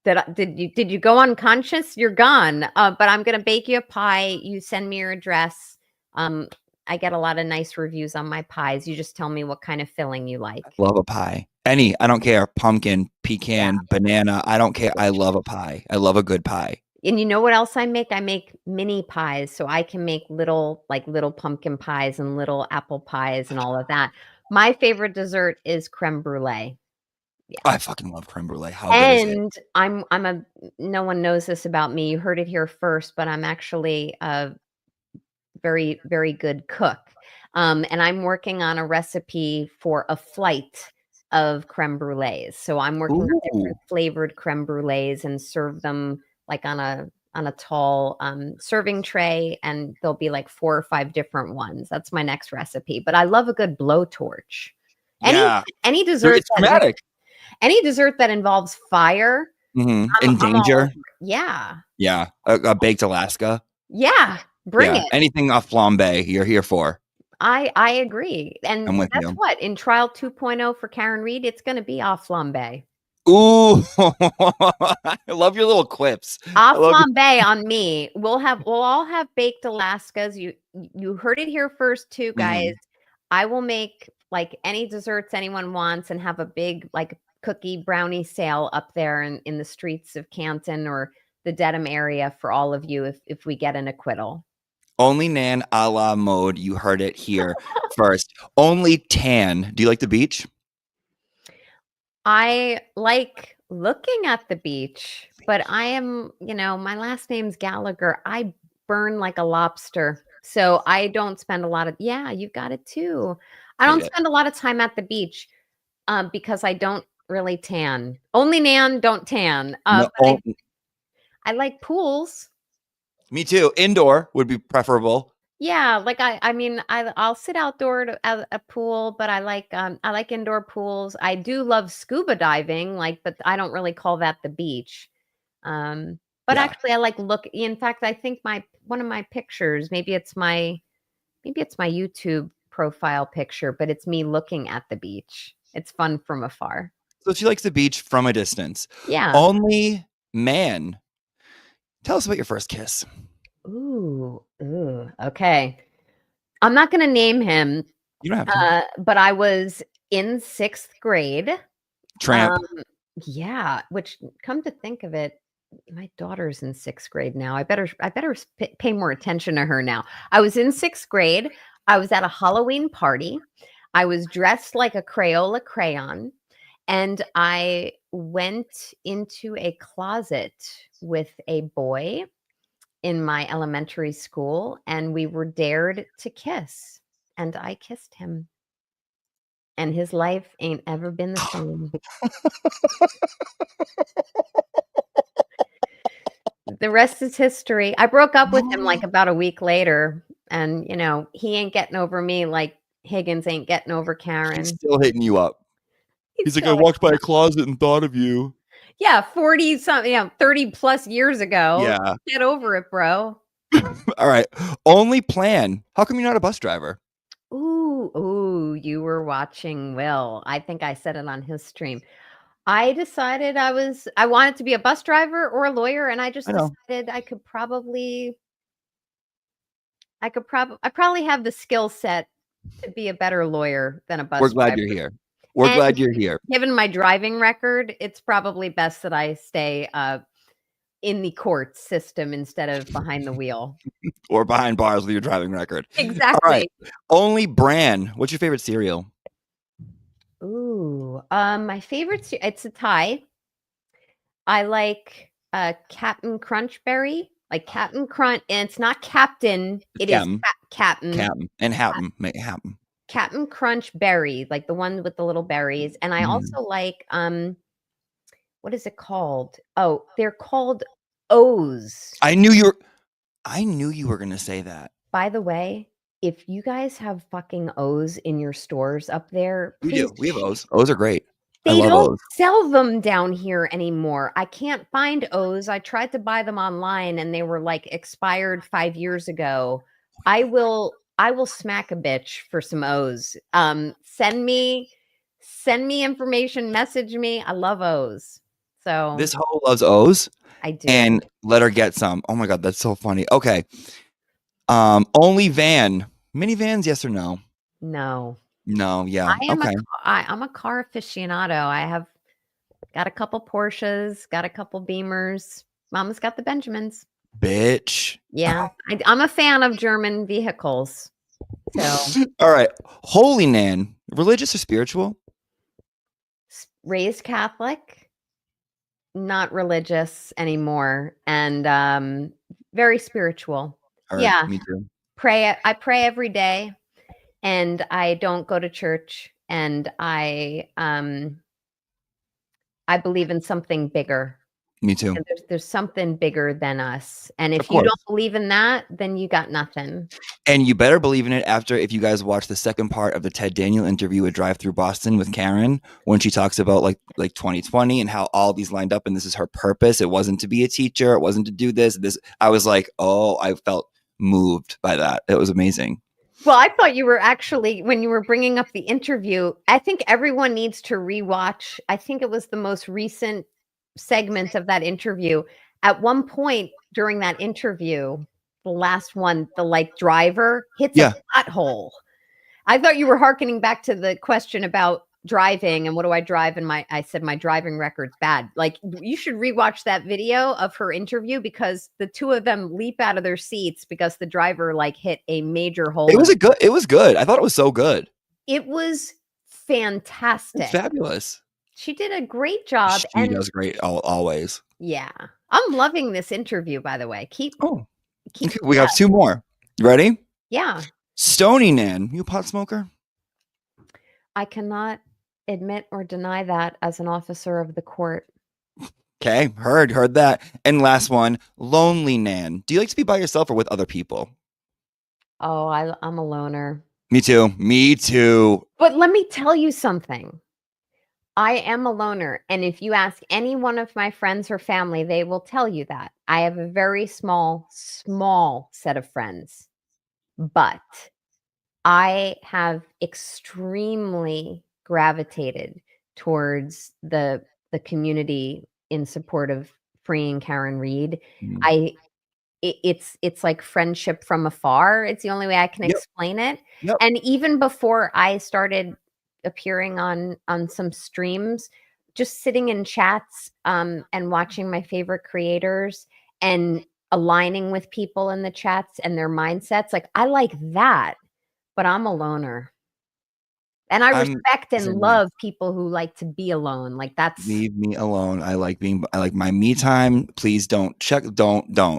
that did you go unconscious? You're gone. But I'm gonna bake you a pie. You send me your address. I get a lot of nice reviews on my pies. You just tell me what kind of filling you like. Love a pie. I don't care. Pumpkin, pecan, banana. I don't care. I love a pie. I love a good pie. And you know what else I make? I make mini pies, so I can make little pumpkin pies and little apple pies and all of that. My favorite dessert is creme brulee. Yeah. I fucking love creme brulee. How good is it? And no one knows this about me. You heard it here first, but I'm actually a very, very good cook. And I'm working on a recipe for a flight of creme brulees. So I'm working on different flavored creme brulees and serve them like on a tall serving tray, and there'll be like 4 or 5 different ones. That's my next recipe. But I love a good blowtorch. Any dessert. It's dramatic. Any dessert that involves fire. In danger. Yeah. Yeah. A baked Alaska. Yeah. Bring it. Anything off flambe, you're here for. I agree. And I'm with that's you. what in trial 2.0 for Karen Reed, it's going to be off flambe. Ooh, I love your little quips. Off flambe on me. We'll all have baked Alaskas. You heard it here first too, guys. I will make like any desserts anyone wants and have a big like cookie brownie sale up there in the streets of Canton or the Dedham area for all of you if we get an acquittal. Only Nan a la mode. You heard it here first. Only tan. Do you like the beach? I like looking at the beach, but I am, my last name's Gallagher. I burn like a lobster. So I don't spend a lot of, you've got it too. I don't spend a lot of time at the beach because I don't really tan. Only Nan, don't tan. No, I like pools. Me too. Indoor would be preferable. Yeah, like I'll sit outdoor at a pool, but I like indoor pools. I do love scuba diving, but I don't really call that the beach. Actually, I like In fact, I think one of my pictures, maybe it's my YouTube profile picture, but it's me looking at the beach. It's fun from afar. So she likes the beach from a distance. Yeah. Only man. Tell us about your first kiss. Ooh. Okay. I'm not going to name him, You don't have to. but I was in 6th grade. Tramp. Yeah, which come to think of it, my daughter's in 6th grade now. I better pay more attention to her now. I was in 6th grade. I was at a Halloween party. I was dressed like a Crayola crayon, and I went into a closet with a boy in my elementary school, and we were dared to kiss, and I kissed him. And his life ain't ever been the same. The rest is history. I broke up with him like about a week later, and he ain't getting over me like Higgins ain't getting over Karen. He's still hitting you up. He's like, I still walked by a closet and thought of you. Yeah, 40 something, 30 plus years ago. Yeah. Get over it, bro. All right. Only plan. How come you're not a bus driver? Ooh, you were watching Will. I think I said it on his stream. I decided I wanted to be a bus driver or a lawyer, and I just decided I probably have the skill set to be a better lawyer than a bus We're driver. glad you're here. We're glad you're here. Given my driving record, it's probably best that I stay in the court system instead of behind the wheel. Or behind bars with your driving record. Exactly. All right. Only brand. What's your favorite cereal? Ooh, my favorite, it's a tie. I like Captain Crunchberry, like Captain Crunch, and it's not Captain. It is Captain. Captain and Happen. Make it happen. Captain Crunch Berry, like the one with the little berries. And I also like what is it called? Oh, they're called O's. I knew you were gonna say that. By the way, if you guys have fucking O's in your stores up there, We please. do. We have O's. O's are great. They I love don't O's. sell them down here anymore. I can't find O's. I tried to buy them online and they were like expired 5 years ago. I will smack a bitch for some O's. Send me information, message me. I love O's. So This hoe loves O's. I do. And let her get some. Oh my god, that's so funny. Okay. Only van. Minivans, yes or no? No. No, yeah. I'm a car aficionado. I have got a couple Porsches, got a couple Beamers. Mama's got the Benjamins. Bitch. Yeah, I'm a fan of German vehicles. So, all right. Holy Nan, religious or spiritual? Raised Catholic, not religious anymore, and very spiritual. Yeah, Me too. I pray every day, and I don't go to church, and I believe in something bigger. Me too. And there's something bigger than us. And if you don't believe in that, then you got nothing. And you better believe in it if you guys watch the second part of the Ted Daniel interview at Drive Through Boston with Karen, when she talks about like 2020 and how all these lined up and this is her purpose. It wasn't to be a teacher. It wasn't to do this. I was like, oh, I felt moved by that. It was amazing. Well, I thought you were actually, when you were bringing up the interview, I think everyone needs to rewatch. I think it was the most recent segment of that interview. At one point during that interview, the last one, the driver hits a pothole. I thought you were hearkening back to the question about driving and what do I drive, and I said my driving record's bad. Like, you should rewatch that video of her interview, because the two of them leap out of their seats because the driver hit a major hole. It was good. I thought it was so good. It was fantastic. It's fabulous. She did a great job. She does great always. Yeah. I'm loving this interview, by the way. We have 2 more. Ready? Yeah. Stony Nan, you a pot smoker? I cannot admit or deny that as an officer of the court. Okay, heard that. And last one, Lonely Nan. Do you like to be by yourself or with other people? Oh, I'm a loner. Me too. But let me tell you something. I am a loner. And if you ask any one of my friends or family, they will tell you that. I have a very small set of friends. But I have extremely gravitated towards the community in support of freeing Karen Reed. Mm. It's like friendship from afar. It's the only way I can Yep. explain it. Yep. And even before I started appearing on some streams, just sitting in chats and watching my favorite creators and aligning with people in the chats and their mindsets, like I like that, but I'm a loner. And I I'm respect the and same way. love people who like to be alone. Like that's Leave me alone. I like my me time. Please don't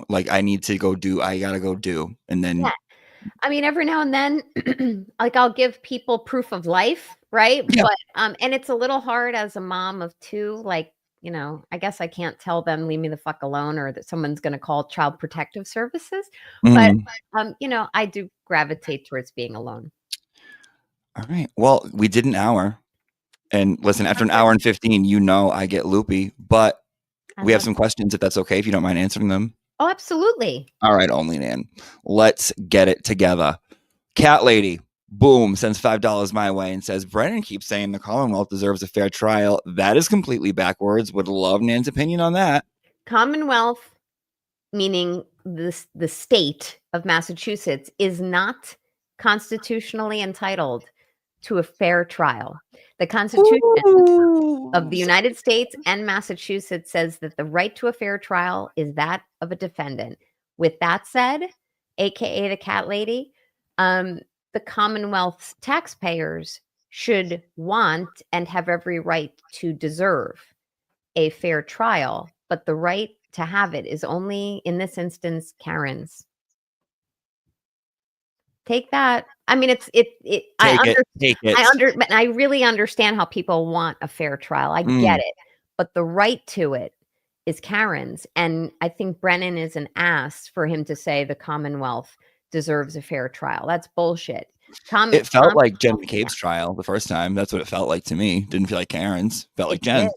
like I need to go do, I gotta go do. And then yeah. I mean, every now and then, like I'll give people proof of life, right? Yeah. But and it's a little hard as a mom of two. Like, I guess I can't tell them leave me the fuck alone, or that someone's going to call Child Protective Services. But Mhm. I do gravitate towards being alone. All right. Well, we did an hour. And listen, after an hour and 15, I get loopy, but we have some questions if that's okay, if you don't mind answering them. Oh, absolutely. All right, only Nan. Let's get it together. Cat Lady, boom, sends $5 my way and says, Brennan keeps saying the Commonwealth deserves a fair trial. That is completely backwards. Would love Nan's opinion on that. Commonwealth, meaning the state of Massachusetts, is not constitutionally entitled to a fair trial. The Constitution of the United States and Massachusetts says that the right to a fair trial is that of a defendant. With that said, aka the Cat Lady, the Commonwealth's taxpayers should want and have every right to deserve a fair trial, but the right to have it is only, in this instance, Karen's. Take that. I mean, Take it. But I really understand how people want a fair trial. I get it. But the right to it is Karen's. And I think Brennan is an ass for him to say the Commonwealth deserves a fair trial. That's bullshit. It felt like Jen McCabe's trial the first time. That's what it felt like to me. Didn't feel like Karen's. Felt like Jen's.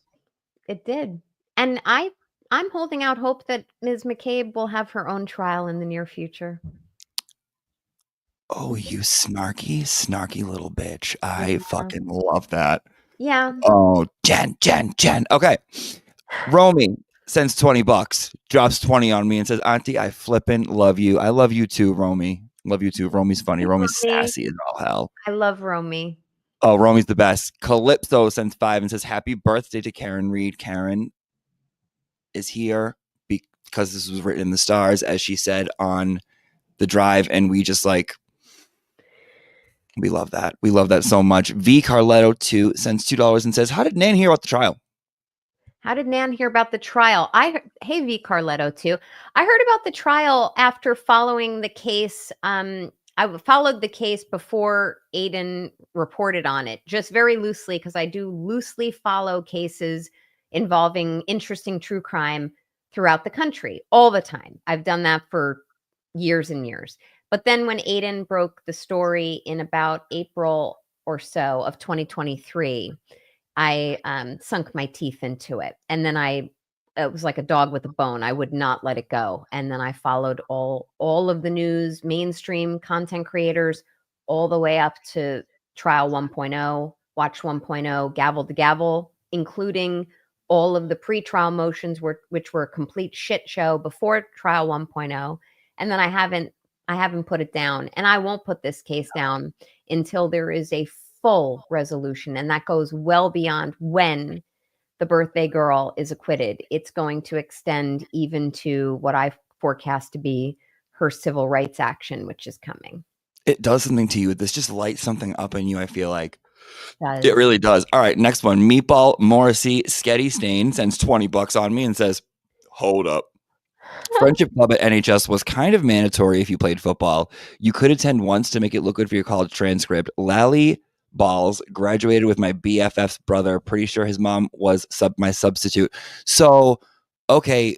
It did. And I'm holding out hope that Ms. McCabe will have her own trial in the near future. Oh, you snarky little bitch. I fucking love that. Yeah. Oh, Jen. Okay. Romy sends $20, drops 20 on me and says, Auntie, I flippin' love you. I love you too, Romy. Love you too. Romy's funny. Romy's sassy as all hell. I love Romy. Oh, Romy's the best. Calypso sends 5 and says, Happy birthday to Karen Reed. Karen is here because this was written in the stars, as she said on the drive. And we just we love that. We love that so much. V Carletto 2 sends $2 and says, How did Nan hear about the trial? Hey, V Carletto 2. I heard about the trial after following the case. I followed the case before Aiden reported on it, just very loosely, because I do loosely follow cases involving interesting true crime throughout the country all the time. I've done that for years and years. But then when Aiden broke the story in about April or so of 2023, I sunk my teeth into it. And then it was like a dog with a bone. I would not let it go. And then I followed all of the news, mainstream content creators, all the way up to Trial 1.0, Watch 1.0, Gavel to Gavel, including all of the pre-trial motions, which were a complete shit show before Trial 1.0. And then I haven't put it down. And I won't put this case down until there is a full resolution. And that goes well beyond when the birthday girl is acquitted. It's going to extend even to what I forecast to be her civil rights action, which is coming. It does something to you. This just lights something up in you, I feel like. It really does. All right, next one. Meatball Morrissey Sketty Stain sends $20 on me and says, Hold up. Friendship club at NHS was kind of mandatory if you played football. You could attend once to make it look good for your college transcript. Lally Balls graduated with my BFF's brother. Pretty sure his mom was my substitute. So, okay.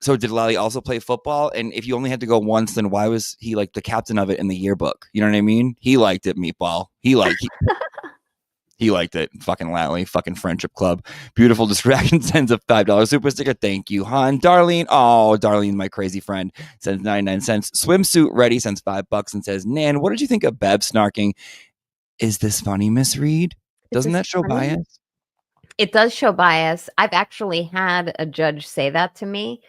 So did Lally also play football? And if you only had to go once, then why was he like the captain of it in the yearbook? You know what I mean? He liked it, Meatball. He liked it. Fucking Lally. Fucking Friendship Club. Beautiful Distraction sends a $5 super sticker. Thank you, hon. Darlene. Oh, Darlene, my crazy friend, sends 99 cents. Swimsuit Ready sends $5 and says, Nan, what did you think of Bev snarking? Is this funny, Miss Reed? Doesn't that show bias? It does show bias. I've actually had a judge say that to me.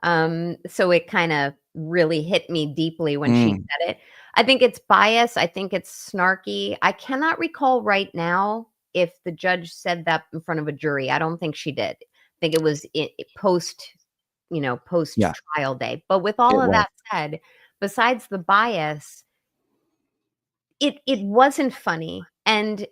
So it kind of really hit me deeply when she said it. I think it's bias. I think it's snarky. I cannot recall right now if the judge said that in front of a jury. I don't think she did. I think it was post trial day. But with all of that said, besides the bias, it wasn't funny. And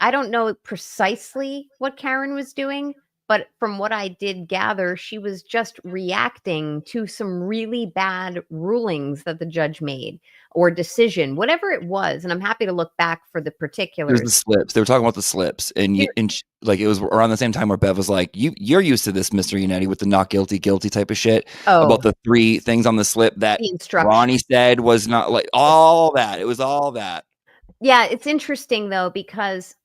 I don't know precisely what Karen was doing, but from what I did gather, she was just reacting to some really bad rulings that the judge made or decision, whatever it was. And I'm happy to look back for the particulars. There's the slips. They were talking about the slips, and like it was around the same time where Bev was like, "You're used to this, Mr. Unetti, with the not guilty type of shit about the 3 things on the slip that Ronnie said was not like all that. It was all that." Yeah, it's interesting though because,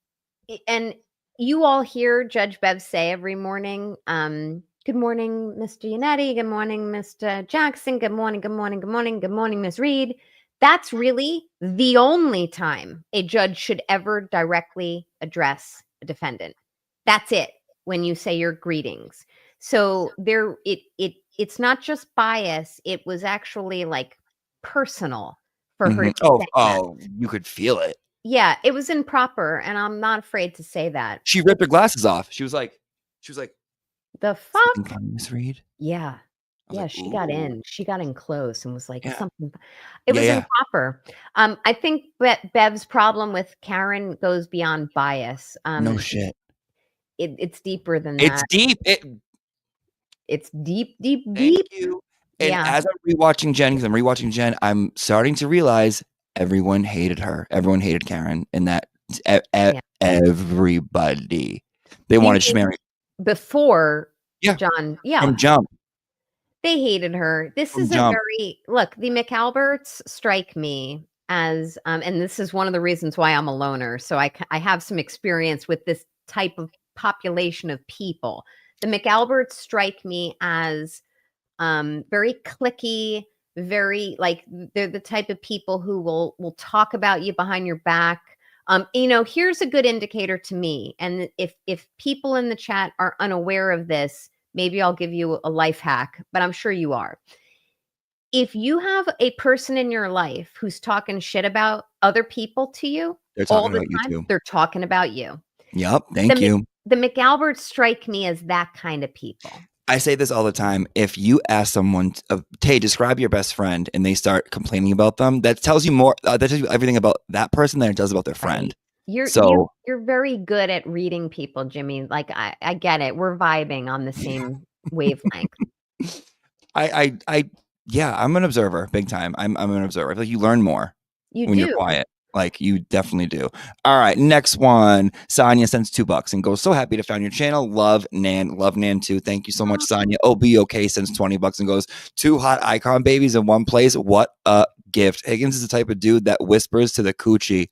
and you all hear Judge Bev say every morning, "Good morning, Mr. Unetti. Good morning, Mr. Jackson. Good morning. Good morning. Good morning. Good morning, Miss Reed." That's really the only time a judge should ever directly address a defendant. That's it. When you say your greetings, so it's not just bias. It was actually like personal for her. Oh, you could feel it. Yeah, it was improper, and I'm not afraid to say that. She ripped her glasses off. She was like, "The fuck, Miss Reed?" Yeah. Yeah, like, she got in. She got in close and was like, Yeah. something. It was improper. I think Bev's problem with Karen goes beyond bias. No shit. It's deeper than It's that. deep. It's deep, deep, Thank deep. you. And as I'm rewatching Jen, I'm starting to realize everyone hated her. Everyone hated Karen, and that everybody. They wanted to marry before John. Yeah. From jump. They hated her. This is a very look, the McAlberts strike me as and this is one of the reasons why I'm a loner. So I have some experience with this type of population of people. The McAlberts strike me as very cliquey, very like they're the type of people who will talk about you behind your back. Here's a good indicator to me. And if people in the chat are unaware of this, maybe I'll give you a life hack, but I'm sure you are. If you have a person in your life who's talking shit about other people to you all the time, they're talking about you. Yep. Thank you. The McAlberts strike me as that kind of people. I say this all the time. If you ask someone, "Hey, describe your best friend," and they start complaining about them, that tells you more. That tells you everything about that person than it does about their friend. You're very good at reading people, Jimmy. Like I get it. We're vibing on the same wavelength. I'm an observer, big time. I'm an observer. I feel like you learn more when you're quiet. Like you definitely do. All right, next one. Sonia sends $2 and goes, "So happy to find your channel. Love Nan. Love Nan too. Thank you so much, Sonia." OBOK sends $20 and goes, "2 hot icon babies in one place. What a gift." Higgins is the type of dude that whispers to the coochie.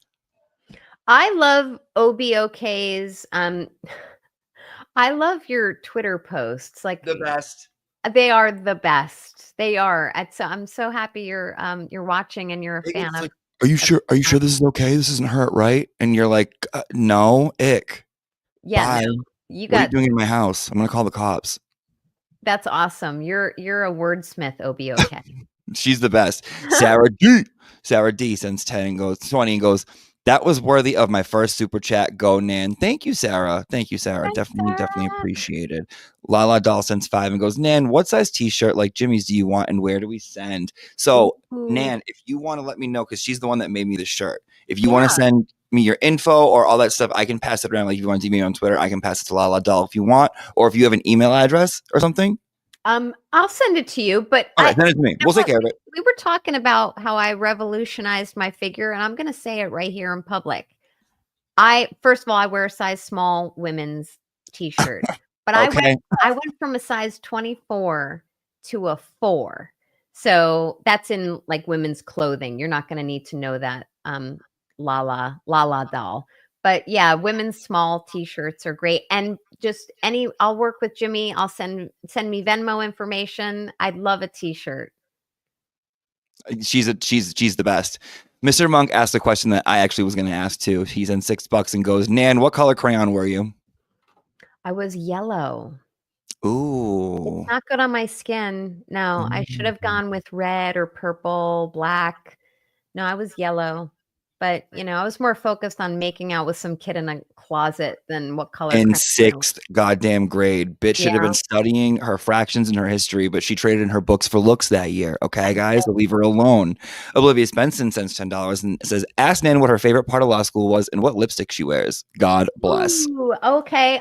I love OBOK's. I love your Twitter posts. Like the best. They are the best. They are. I'm so happy you're watching and you're a fan of. Like, Are you sure this is okay? This isn't hurt, right? And you're like, no, ick. Yeah, bye. No, what are you doing in my house? I'm gonna call the cops. That's awesome. You're a wordsmith, OBOK. She's the best. Sarah D sends 10 and goes 20 and goes, "That was worthy of my first super chat. Go Nan." Thank you, Sarah. Thanks, definitely appreciated. Lala Doll sends 5 and goes, "Nan, what size t-shirt like Jimmy's do you want and where do we send?" So Nan, if you want to let me know, because she's the one that made me the shirt. If you want to send me your info or all that stuff, I can pass it around. Like if you want to DM me on Twitter, I can pass it to Lala Doll if you want, or if you have an email address or something. I'll send it to you, but all right, send it to me. We'll take care of it. We were talking about how I revolutionized my figure, and I'm going to say it right here in public. First of all, I wear a size small women's t-shirt, but I went from a size 24 to a 4. So that's in like women's clothing. You're not going to need to know that, Lala Doll. But yeah, women's small t-shirts are great. And just I'll work with Jimmy. I'll send me Venmo information. I'd love a t-shirt. She's the best. Mr. Monk asked a question that I actually was going to ask too. He sent $6 and goes, "Nan, what color crayon were you?" I was yellow. Ooh. It's not good on my skin. No, I should have gone with red or purple, black. No, I was yellow. But, I was more focused on making out with some kid in a closet than what color In crayons I was. 6th goddamn grade. Bitch should have Yeah. been studying her fractions and her history, but she traded in her books for looks that year. Okay, guys, leave her alone. Oblivious Benson sends $10 and says, ask Nan what her favorite part of law school was and what lipstick she wears. God bless. Ooh, okay.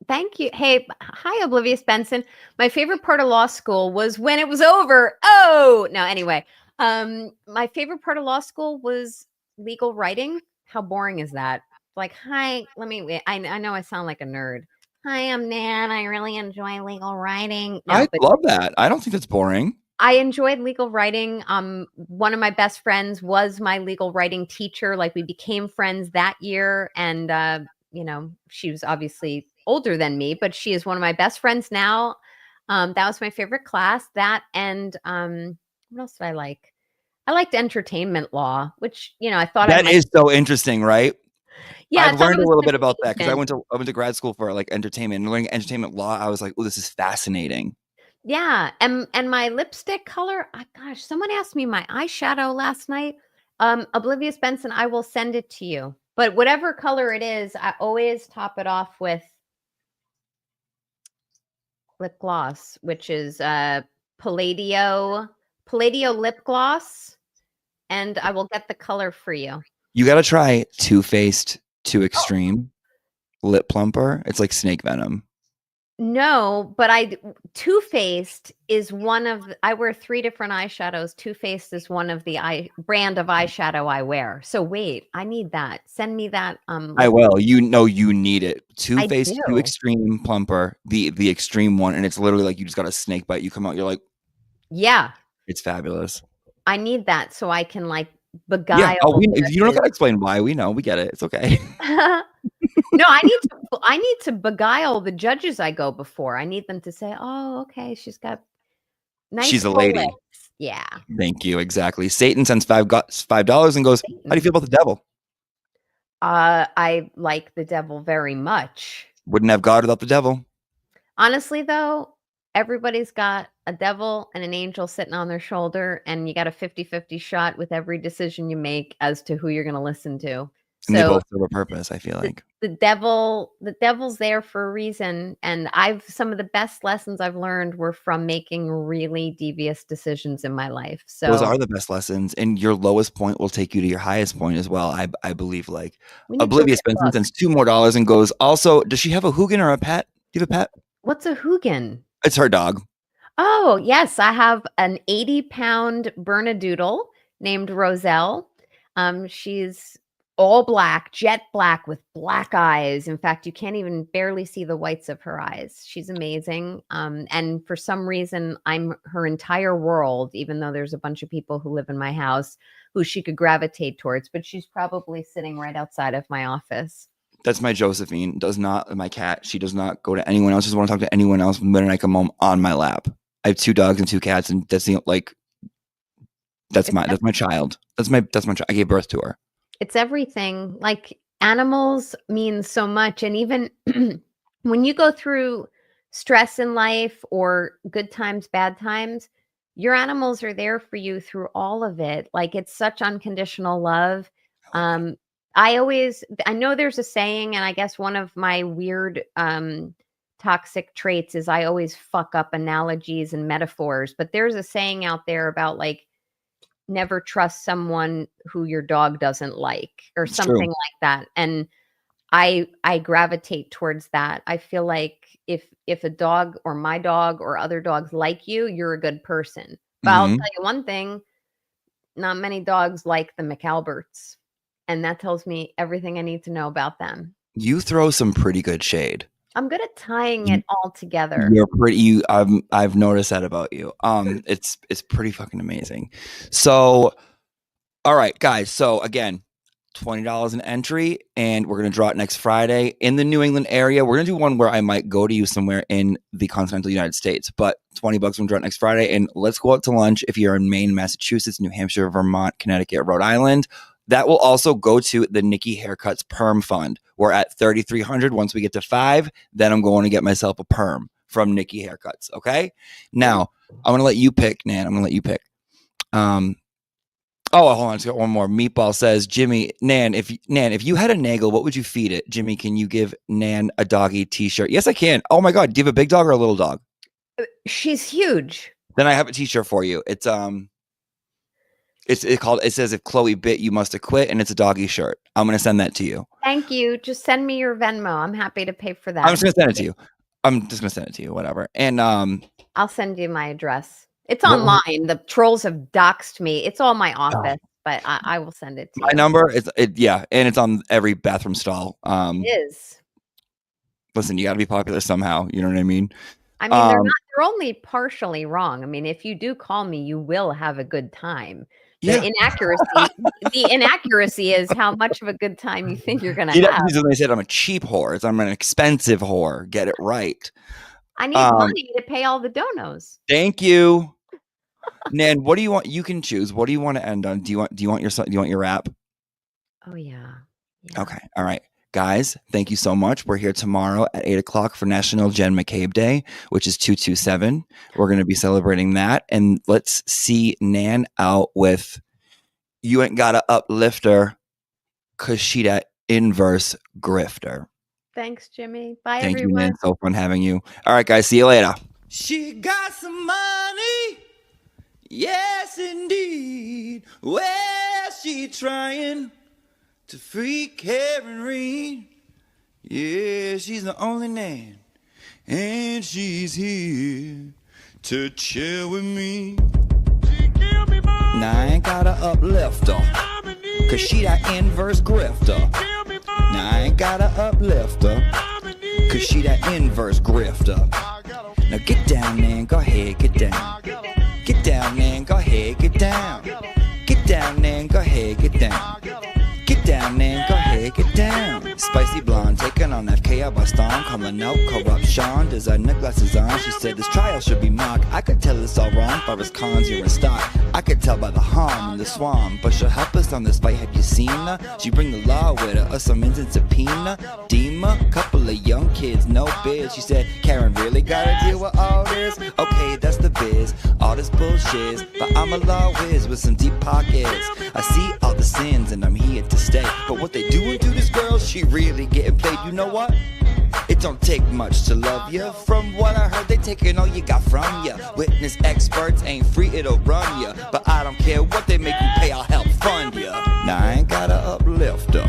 Thank you. Hey, hi, Oblivious Benson. My favorite part of law school was when it was over. Oh, no, anyway. My favorite part of law school was legal writing. How boring is that? Like, hi, I know I sound like a nerd. Hi, I'm Nan. I really enjoy legal writing. No, I but love that. I don't think that's boring. I enjoyed legal writing. One of my best friends was my legal writing teacher. Like, we became friends that year, and she was obviously older than me, but she is one of my best friends now. That was my favorite class. That and what else did I like? I liked entertainment law, which I thought I That might. is so interesting, right? Yeah, I I've thought learned it a was little gonna bit about be that because I ancient. went to grad school for like entertainment and learning entertainment law. I was like, oh, this is fascinating. Yeah, and my lipstick color, gosh, someone asked me my eyeshadow last night. Oblivious Benson, I will send it to you. But whatever color it is, I always top it off with lip gloss, which is Palladio lip gloss, and I will get the color for you. You got to try Too Faced Too Extreme Lip Plumper. It's like snake venom. No, but Too Faced is I wear 3 different eyeshadows. Too Faced is one of the brand of eyeshadow I wear. So wait, I need that. Send me that. I will. You know you need it. Too I Faced Too do. Extreme Plumper, the extreme one, and it's literally like you just got a snake bite. You come out, you're like, Yeah, it's fabulous. I need that so I can like Yeah. Oh, beguile you don't judges. gotta explain why. We know. We get it. It's okay. No, I need to beguile the judges I go before. I need them to say, "Oh, okay, she's got nice She's a full lady. lips." Yeah. Thank you. Exactly. Satan sends $5 and goes, how do you feel about the devil? I like the devil very much. Wouldn't have God without the devil. Honestly, though, everybody's got a devil and an angel sitting on their shoulder, and you got a 50-50 shot with every decision you make as to who you're going to listen to. And they So both serve a purpose, I feel like. the devil's there for a reason, and some of the best lessons I've learned were from making really devious decisions in my life. Those So are the best lessons, and your lowest point will take you to your highest point as well. I believe. Like we need to read Oblivious a Benson book. sends $2 more and goes, also, does she have a Hugin or a pet? Do you have a pet? What's a Hugin? It's her dog. Oh, yes, I have an 80-pound Bernedoodle named Roselle. She's all black, jet black with black eyes. In fact, you can't even barely see the whites of her eyes. She's amazing. And for some reason, I'm her entire world, even though there's a bunch of people who live in my house who she could gravitate towards, but she's probably sitting right outside of my office. That's my Josephine. My cat. She does not go to anyone else. She doesn't want to talk to anyone else. The minute I come home on my lap. I have 2 dogs and 2 cats, and that's my child. That's my child. I gave birth to her. It's everything. Like, animals mean so much. And even when you go through stress in life or good times, bad times, your animals are there for you through all of it. Like, it's such unconditional love. I know there's a saying, and I guess one of my weird toxic traits is I always fuck up analogies and metaphors, but there's a saying out there about like never trust someone who your dog doesn't like or It's something true. like that. And I gravitate towards that. I feel like if a dog or my dog or other dogs like you, you're a good person. But I'll tell you one thing, not many dogs like the McAlberts. And that tells me everything I need to know about them. You throw some pretty good shade. I'm good at tying it all together. You're pretty. I've noticed that about you. It's pretty fucking amazing. So, all right, guys. So again, $20 an entry, and we're gonna draw it next Friday in the New England area. We're gonna do one where I might go to you somewhere in the continental United States, but $20 we're gonna draw it next Friday, and let's go out to lunch if you're in Maine, Massachusetts, New Hampshire, Vermont, Connecticut, Rhode Island. That will also go to the Nikki Haircuts Perm Fund. We're at 3,300. Once we get to 5, then I'm going to get myself a perm from Nikki Haircuts. Okay. Now I'm going to let you pick, Nan. I'm going to let you pick. Oh, hold on. Let's get one more. Meatball says, Jimmy, Nan, if you had a nagel, what would you feed it? Jimmy, can you give Nan a doggy t-shirt? Yes, I can. Oh my God. Do you have a big dog or a little dog? She's huge. Then I have a t-shirt for you. It's called, it says, if Chloe bit, you must have quit. And it's a doggy shirt. I'm going to send that to you. Thank you. Just send me your Venmo. I'm happy to pay for that. I'm just going to send it to you. I'm just going to send it to you. Whatever. And, I'll send you my address. It's online. The trolls have doxed me. It's all my office, but I will send it to you. My number is and it's on every bathroom stall. It is. Listen, you got to be popular somehow. You know what I mean? I mean, they're only partially wrong. I mean, if you do call me, you will have a good time. The inaccuracy is how much of a good time you think you're going to have. They said I'm a cheap whore. I'm an expensive whore. Get it right. I need money to pay all the donos. Thank you. Nan, what do you want? You can choose. What do you want to end on? Do you want your rap? Oh yeah. Okay. All right. Guys, thank you so much. We're here tomorrow at 8:00 for National Jen McCabe Day, which is 227. We're going to be celebrating that. And let's see Nan out with You Ain't Gotta Uplift Her, 'cause she that inverse grifter. Thanks, Jimmy. Bye, Thank everyone. you, Nan. So fun having you. All right, guys. See you later. She got some money, yes indeed. Well, she trying to freak Karen Reed. Yeah, she's the only Nan, and she's here to chill with me. Now I ain't gotta uplift her, 'cause she that inverse grifter. Now I ain't gotta uplift her, 'cause she that inverse grifter. Now get down, Nan, go ahead, get down. Get down, Nan, go ahead, get down. Get down, Nan, go ahead, get down. Get down, Nan, go ahead, get down. Spicy blonde, taking on FKI by storm, calling out corruption. Designer glasses on, she said this trial should be mocked. I could tell it's all wrong, far as cons you're in stock. I could tell by the harm in the swamp, but she'll help us on this fight. Have you seen her? She bring the law with her, a summons and subpoena. Dima, couple of young kids, no biz. She said, Karen really gotta deal with all this? Okay, that's the biz, all this bullshit. But I'm a law whiz with some deep pockets. I see all the sins and I'm here to stay. But what they doing to this girl, she really getting played. You know what? It don't take much to love you. From what I heard, they taking all you got from you. Witness experts ain't free, it'll run you. But I don't care what they make you pay, I'll help fund you. Now I ain't gotta uplift her,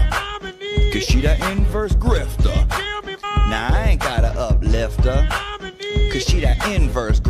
'cause she that inverse grifter. Now I ain't gotta uplift her, 'cause she that inverse